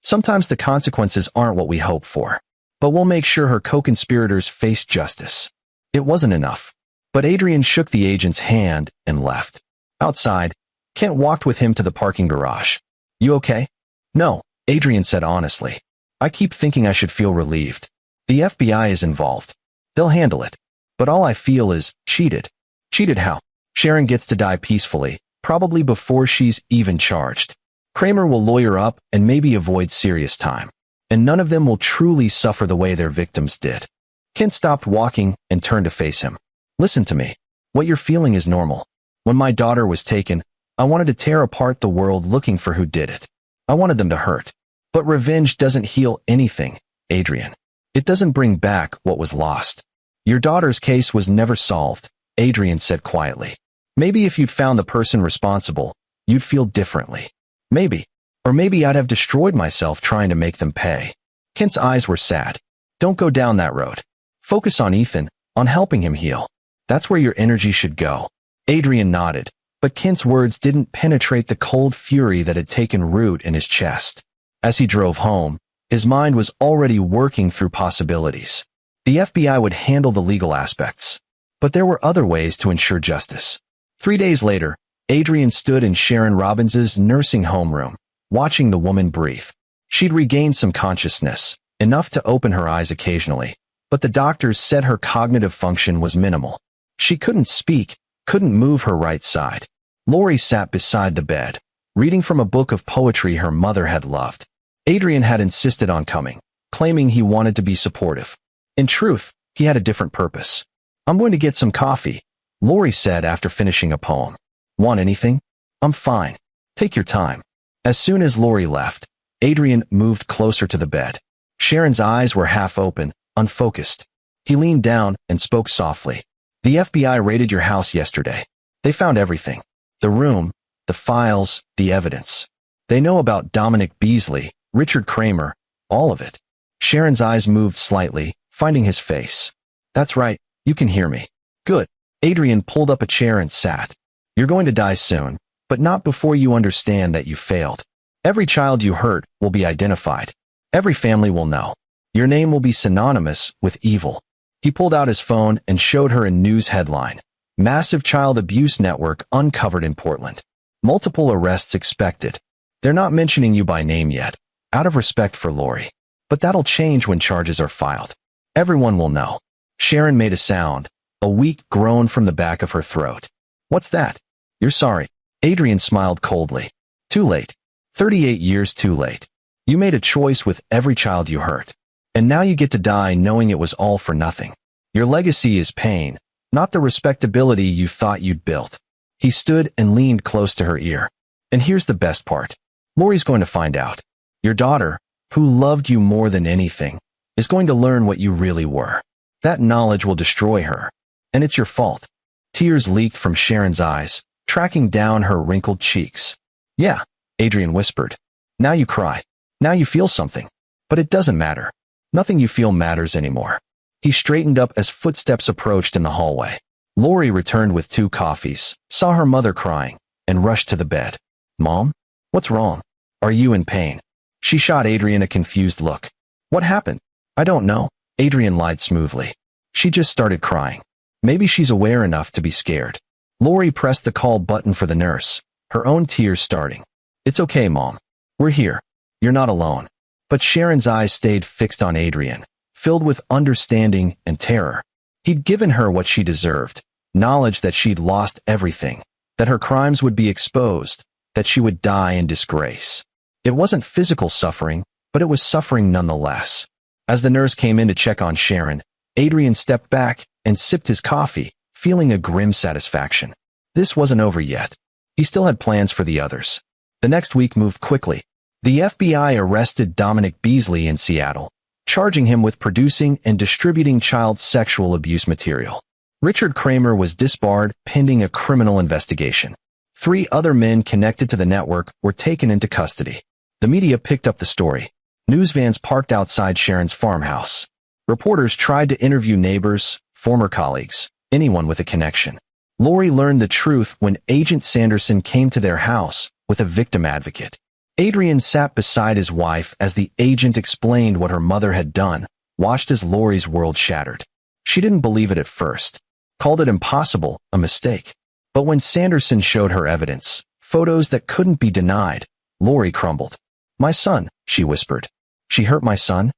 Sometimes the consequences aren't what we hope for. But we'll make sure her co-conspirators face justice. It wasn't enough. But Adrian shook the agent's hand and left. Outside, Kent walked with him to the parking garage. You okay? No, Adrian said honestly. I keep thinking I should feel relieved. The FBI is involved. They'll handle it. But all I feel is cheated. Cheated how? Sharon gets to die peacefully, probably before she's even charged. Kramer will lawyer up and maybe avoid serious time. And none of them will truly suffer the way their victims did. Kent stopped walking and turned to face him. Listen to me. What you're feeling is normal. When my daughter was taken, I wanted to tear apart the world looking for who did it. I wanted them to hurt. But revenge doesn't heal anything, Adrian. It doesn't bring back what was lost. Your daughter's case was never solved, Adrian said quietly. Maybe if you'd found the person responsible, you'd feel differently. Maybe. Or maybe I'd have destroyed myself trying to make them pay. Kent's eyes were sad. Don't go down that road. Focus on Ethan, on helping him heal. That's where your energy should go. Adrian nodded, but Kent's words didn't penetrate the cold fury that had taken root in his chest. As he drove home, his mind was already working through possibilities. The FBI would handle the legal aspects. But there were other ways to ensure justice. 3 days later, Adrian stood in Sharon Robbins's nursing home room, watching the woman breathe. She'd regained some consciousness, enough to open her eyes occasionally, but the doctors said her cognitive function was minimal. She couldn't speak, couldn't move her right side. Lori sat beside the bed, reading from a book of poetry her mother had loved. Adrian had insisted on coming, claiming he wanted to be supportive. In truth, he had a different purpose. "I'm going to get some coffee," Lori said after finishing a poem. "Want anything?" "I'm fine. Take your time." As soon as Lori left, Adrian moved closer to the bed. Sharon's eyes were half open, unfocused. He leaned down and spoke softly. "The FBI raided your house yesterday. They found everything. The room, the files, the evidence. They know about Dominic Beasley, Richard Kramer, all of it." Sharon's eyes moved slightly, finding his face. "That's right, you can hear me." "Good." Adrian pulled up a chair and sat. "You're going to die soon, but not before you understand that you failed. Every child you hurt will be identified. Every family will know. Your name will be synonymous with evil." He pulled out his phone and showed her a news headline. "Massive child abuse network uncovered in Portland. Multiple arrests expected. They're not mentioning you by name yet, out of respect for Lori. But that'll change when charges are filed. Everyone will know." Sharon made a sound, a weak groan from the back of her throat. "What's that?" "You're sorry." Adrian smiled coldly. "Too late. 38 years too late. You made a choice with every child you hurt. And now you get to die knowing it was all for nothing. Your legacy is pain, not the respectability you thought you'd built." He stood and leaned close to her ear. "And here's the best part. Lori's going to find out. Your daughter, who loved you more than anything, is going to learn what you really were. That knowledge will destroy her. And it's your fault." Tears leaked from Sharon's eyes, tracking down her wrinkled cheeks. "Yeah," Adrian whispered. "Now you cry. Now you feel something. But it doesn't matter. Nothing you feel matters anymore." He straightened up as footsteps approached in the hallway. Lori returned with 2 coffees, saw her mother crying, and rushed to the bed. "Mom? What's wrong? Are you in pain?" She shot Adrian a confused look. "What happened?" "I don't know," Adrian lied smoothly. "She just started crying. Maybe she's aware enough to be scared." Lori pressed the call button for the nurse, her own tears starting. "It's okay, Mom. We're here. You're not alone." But Sharon's eyes stayed fixed on Adrian, filled with understanding and terror. He'd given her what she deserved, knowledge that she'd lost everything, that her crimes would be exposed, that she would die in disgrace. It wasn't physical suffering, but it was suffering nonetheless. As the nurse came in to check on Sharon, Adrian stepped back and sipped his coffee, feeling a grim satisfaction. This wasn't over yet. He still had plans for the others. The next week moved quickly. The FBI arrested Dominic Beasley in Seattle, charging him with producing and distributing child sexual abuse material. Richard Kramer was disbarred pending a criminal investigation. 3 other men connected to the network were taken into custody. The media picked up the story. News vans parked outside Sharon's farmhouse. Reporters tried to interview neighbors, former colleagues, anyone with a connection. Lori learned the truth when Agent Sanderson came to their house with a victim advocate. Adrian sat beside his wife as the agent explained what her mother had done, watched as Lori's world shattered. She didn't believe it at first, called it impossible, a mistake. But when Sanderson showed her evidence, photos that couldn't be denied, Lori crumbled. "My son," she whispered. "She hurt my son?"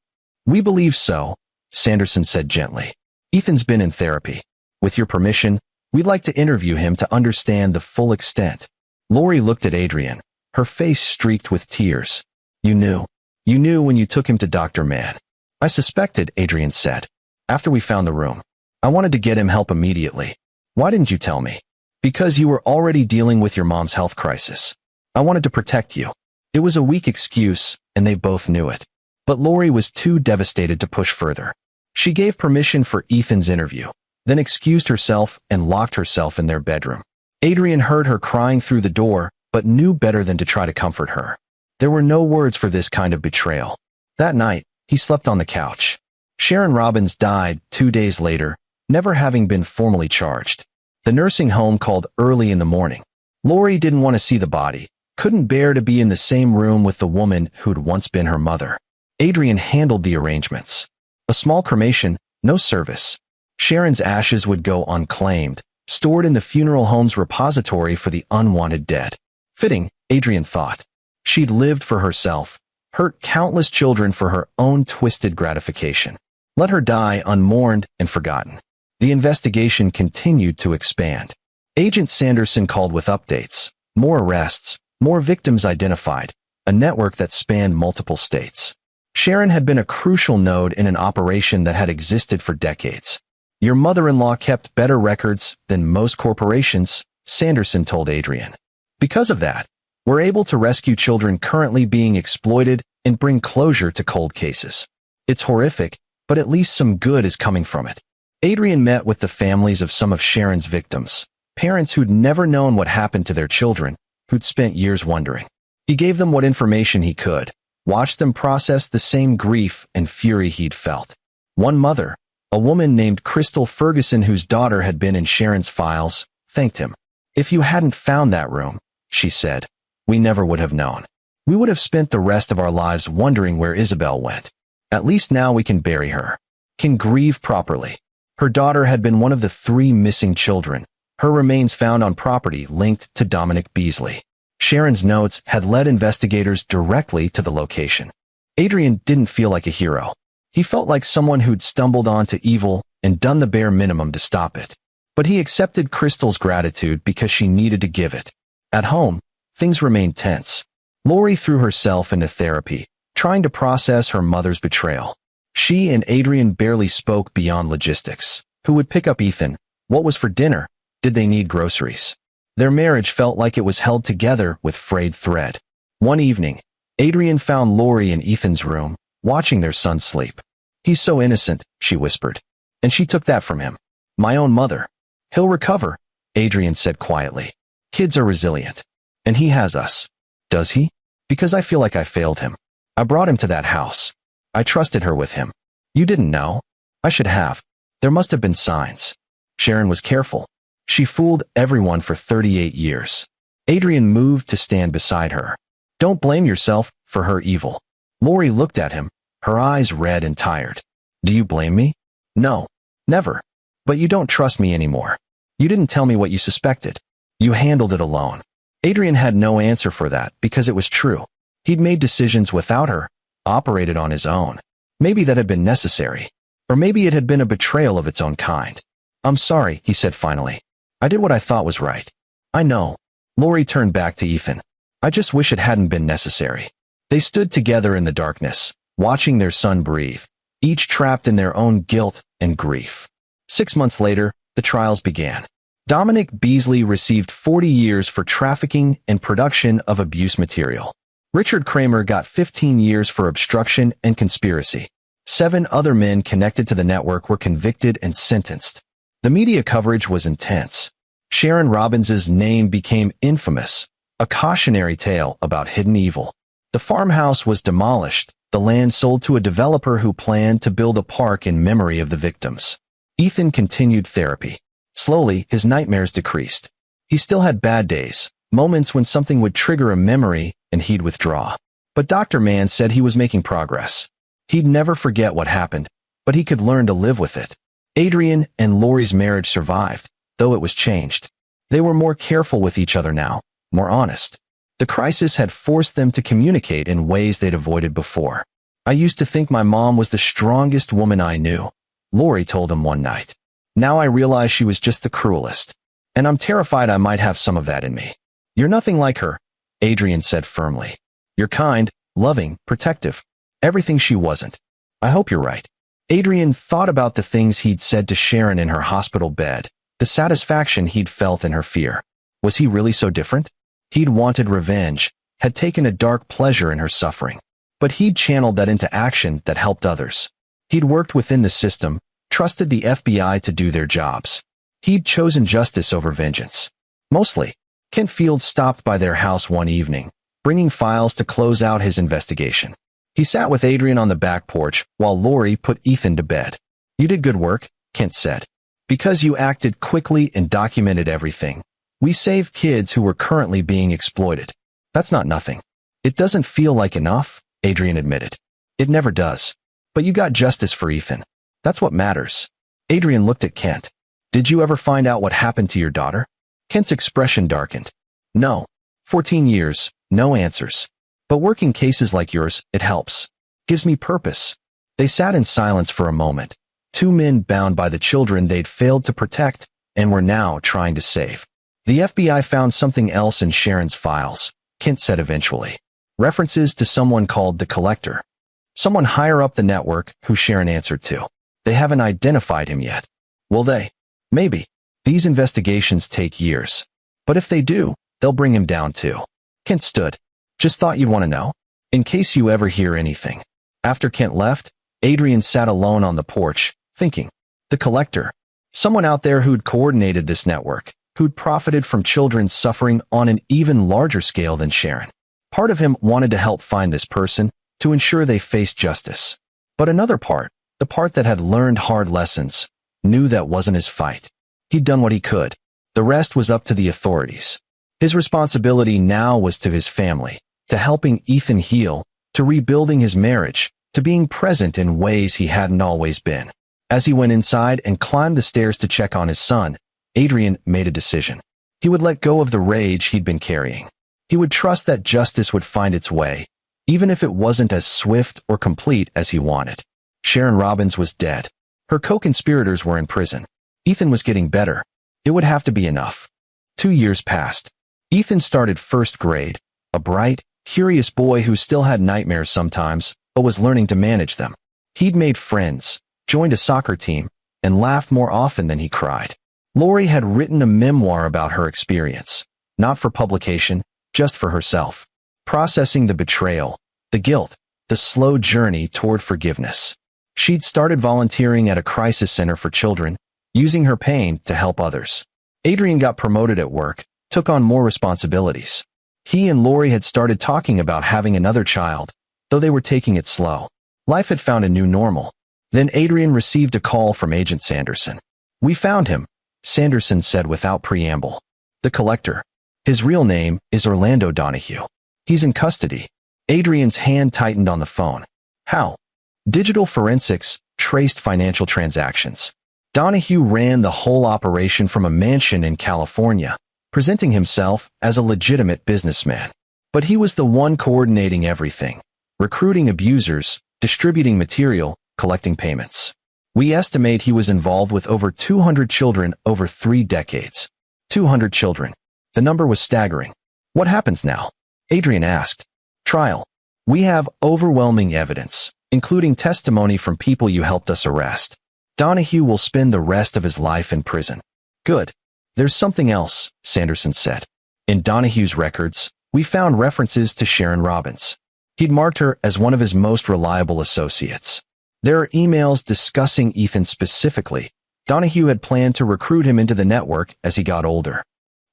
"We believe so," Sanderson said gently. "Ethan's been in therapy. With your permission, we'd like to interview him to understand the full extent." Lori looked at Adrian, her face streaked with tears. You knew when you took him to Dr. Mann." "I suspected," Adrian said. "After we found the room. I wanted to get him help immediately." "Why didn't you tell me?" "Because you were already dealing with your mom's health crisis. I wanted to protect you." It was a weak excuse, and they both knew it. But Lori was too devastated to push further. She gave permission for Ethan's interview, then excused herself and locked herself in their bedroom. Adrian heard her crying through the door, but knew better than to try to comfort her. There were no words for this kind of betrayal. That night, he slept on the couch. Sharon Robbins died 2 days later, never having been formally charged. The nursing home called early in the morning. Lori didn't want to see the body, couldn't bear to be in the same room with the woman who'd once been her mother. Adrian handled the arrangements. A small cremation, No service. Sharon's ashes would go unclaimed, stored in the funeral home's repository for the unwanted dead. Fitting, Adrian thought. She'd lived for herself, hurt countless children for her own twisted gratification. Let her die unmourned and forgotten. The investigation continued to expand. Agent Sanderson called with updates. More arrests, more victims identified, a network that spanned multiple states. Sharon had been a crucial node in an operation that had existed for decades. Your mother-in-law kept better records than most corporations, Sanderson told Adrian. Because of that, we're able to rescue children currently being exploited and bring closure to cold cases. It's horrific, but at least some good is coming from it. Adrian met with the families of some of Sharon's victims, parents who'd never known what happened to their children, who'd spent years wondering. He gave them what information he could, watched them process the same grief and fury he'd felt. One mother, a woman named Crystal Ferguson whose daughter had been in Sharon's files, thanked him. If you hadn't found that room, she said, we never would have known. We would have spent the rest of our lives wondering where Isabel went. At least now we can bury her, can grieve properly. Her daughter had been one of the 3 missing children, her remains found on property linked to Dominic Beasley. Sharon's notes had led investigators directly to the location. Adrian didn't feel like a hero. He felt like someone who'd stumbled onto evil and done the bare minimum to stop it. But he accepted Crystal's gratitude because she needed to give it. At home, things remained tense. Lori threw herself into therapy, trying to process her mother's betrayal. She and Adrian barely spoke beyond logistics. Who would pick up Ethan? What was for dinner? Did they need groceries? Their marriage felt like it was held together with frayed thread. One evening, Adrian found Lori in Ethan's room, watching their son sleep. He's so innocent, she whispered. And she took that from him. My own mother. He'll recover, Adrian said quietly. Kids are resilient. And he has us. Does he? Because I feel like I failed him. I brought him to that house. I trusted her with him. You didn't know. I should have. There must have been signs. Sharon was careful. She fooled everyone for 38 years. Adrian moved to stand beside her. Don't blame yourself for her evil. Lori looked at him, her eyes red and tired. Do you blame me? No. Never. But you don't trust me anymore. You didn't tell me what you suspected. You handled it alone. Adrian had no answer for that because it was true. He'd made decisions without her, operated on his own. Maybe that had been necessary. Or maybe it had been a betrayal of its own kind. I'm sorry, he said finally. I did what I thought was right. I know. Lori turned back to Ethan. I just wish it hadn't been necessary. They stood together in the darkness, watching their son breathe, each trapped in their own guilt and grief. 6 months later, the trials began. Dominic Beasley received 40 years for trafficking and production of abuse material. Richard Kramer got 15 years for obstruction and conspiracy. 7 other men connected to the network were convicted and sentenced. The media coverage was intense. Sharon Robbins's name became infamous, a cautionary tale about hidden evil. The farmhouse was demolished, the land sold to a developer who planned to build a park in memory of the victims. Ethan continued therapy. Slowly, his nightmares decreased. He still had bad days, moments when something would trigger a memory and he'd withdraw. But Dr. Mann said he was making progress. He'd never forget what happened, but he could learn to live with it. Adrian and Lori's marriage survived, though it was changed. They were more careful with each other now, more honest. The crisis had forced them to communicate in ways they'd avoided before. I used to think my mom was the strongest woman I knew, Lori told him one night. Now I realize she was just the cruelest. And I'm terrified I might have some of that in me. You're nothing like her, Adrian said firmly. You're kind, loving, protective. Everything she wasn't. I hope you're right. Adrian thought about the things he'd said to Sharon in her hospital bed, the satisfaction he'd felt in her fear. Was he really so different? He'd wanted revenge, had taken a dark pleasure in her suffering. But he'd channeled that into action that helped others. He'd worked within the system, trusted the FBI to do their jobs. He'd chosen justice over vengeance. Mostly, Kent Field stopped by their house one evening, bringing files to close out his investigation. He sat with Adrian on the back porch while Lori put Ethan to bed. You did good work, Kent said. Because you acted quickly and documented everything. We saved kids who were currently being exploited. That's not nothing. It doesn't feel like enough, Adrian admitted. It never does. But you got justice for Ethan. That's what matters. Adrian looked at Kent. Did you ever find out what happened to your daughter? Kent's expression darkened. No. 14 years, no answers. But working cases like yours, it helps. Gives me purpose. They sat in silence for a moment. Two men bound by the children they'd failed to protect and were now trying to save. The FBI found something else in Sharon's files, Kent said eventually. References to someone called the Collector. Someone higher up the network who Sharon answered to. They haven't identified him yet. Will they? Maybe. These investigations take years. But if they do, they'll bring him down too. Kent stood. Just thought you'd want to know. In case you ever hear anything. After Kent left, Adrian sat alone on the porch, thinking. The Collector. Someone out there who'd coordinated this network, who'd profited from children's suffering on an even larger scale than Sharon. Part of him wanted to help find this person, to ensure they faced justice. But another part, the part that had learned hard lessons, knew that wasn't his fight. He'd done what he could. The rest was up to the authorities. His responsibility now was to his family, to helping Ethan heal, to rebuilding his marriage, to being present in ways he hadn't always been. As he went inside and climbed the stairs to check on his son, Adrian made a decision. He would let go of the rage he'd been carrying. He would trust that justice would find its way, even if it wasn't as swift or complete as he wanted. Sharon Robbins was dead. Her co-conspirators were in prison. Ethan was getting better. It would have to be enough. 2 years passed. Ethan started first grade, a bright, curious boy who still had nightmares sometimes, but was learning to manage them. He'd made friends, joined a soccer team, and laughed more often than he cried. Lori had written a memoir about her experience, not for publication, just for herself. Processing the betrayal, the guilt, the slow journey toward forgiveness. She'd started volunteering at a crisis center for children, using her pain to help others. Adrian got promoted at work, took on more responsibilities. He and Lori had started talking about having another child, though they were taking it slow. Life had found a new normal. Then Adrian received a call from Agent Sanderson. We found him, Sanderson said without preamble. The Collector. His real name is Orlando Donahue. He's in custody. Adrian's hand tightened on the phone. How? Digital forensics traced financial transactions. Donahue ran the whole operation from a mansion in California, presenting himself as a legitimate businessman. But he was the one coordinating everything, recruiting abusers, distributing material, collecting payments. We estimate he was involved with over 200 children over 3 decades. 200 children. The number was staggering. What happens now? Adrian asked. Trial. We have overwhelming evidence, including testimony from people you helped us arrest. Donahue will spend the rest of his life in prison. Good. There's something else, Sanderson said. In Donahue's records, we found references to Sharon Robbins. He'd marked her as one of his most reliable associates. There are emails discussing Ethan specifically. Donahue had planned to recruit him into the network as he got older.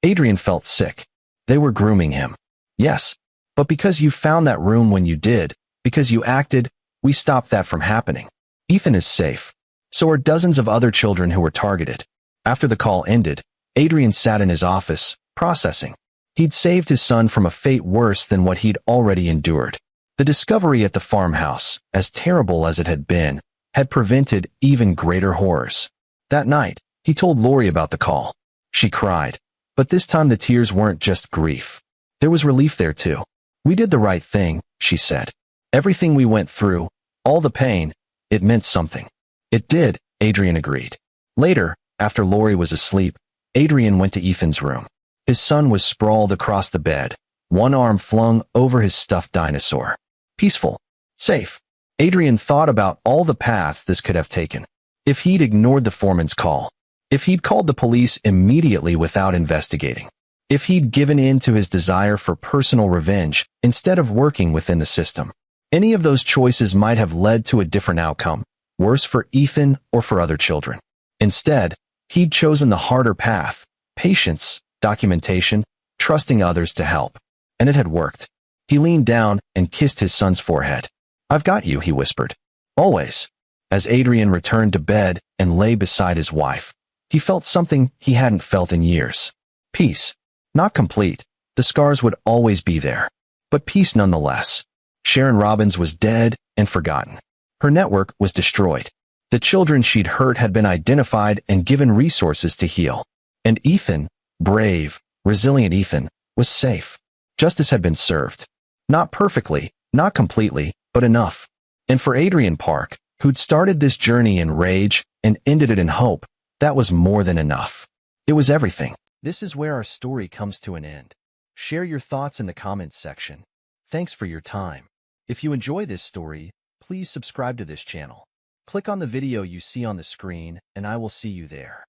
Adrian felt sick. They were grooming him. Yes, but because you found that room when you did, because you acted, we stopped that from happening. Ethan is safe. So are dozens of other children who were targeted. After the call ended, Adrian sat in his office, processing. He'd saved his son from a fate worse than what he'd already endured. The discovery at the farmhouse, as terrible as it had been, had prevented even greater horrors. That night, he told Lori about the call. She cried. But this time the tears weren't just grief. There was relief there too. We did the right thing, she said. Everything we went through, all the pain, it meant something. It did, Adrian agreed. Later, after Lori was asleep, Adrian went to Ethan's room. His son was sprawled across the bed, one arm flung over his stuffed dinosaur. Peaceful. Safe. Adrian thought about all the paths this could have taken. If he'd ignored the foreman's call. If he'd called the police immediately without investigating. If he'd given in to his desire for personal revenge instead of working within the system. Any of those choices might have led to a different outcome, worse for Ethan or for other children. Instead, he'd chosen the harder path, patience, documentation, trusting others to help. And it had worked. He leaned down and kissed his son's forehead. I've got you, he whispered. Always. As Adrian returned to bed and lay beside his wife, he felt something he hadn't felt in years. Peace. Not complete. The scars would always be there. But peace nonetheless. Sharon Robbins was dead and forgotten. Her network was destroyed. The children she'd hurt had been identified and given resources to heal. And Ethan, brave, resilient Ethan, was safe. Justice had been served. Not perfectly, not completely, but enough. And for Adrian Park, who'd started this journey in rage and ended it in hope, that was more than enough. It was everything. This is where our story comes to an end. Share your thoughts in the comments section. Thanks for your time. If you enjoy this story, please subscribe to this channel. Click on the video you see on the screen, and I will see you there.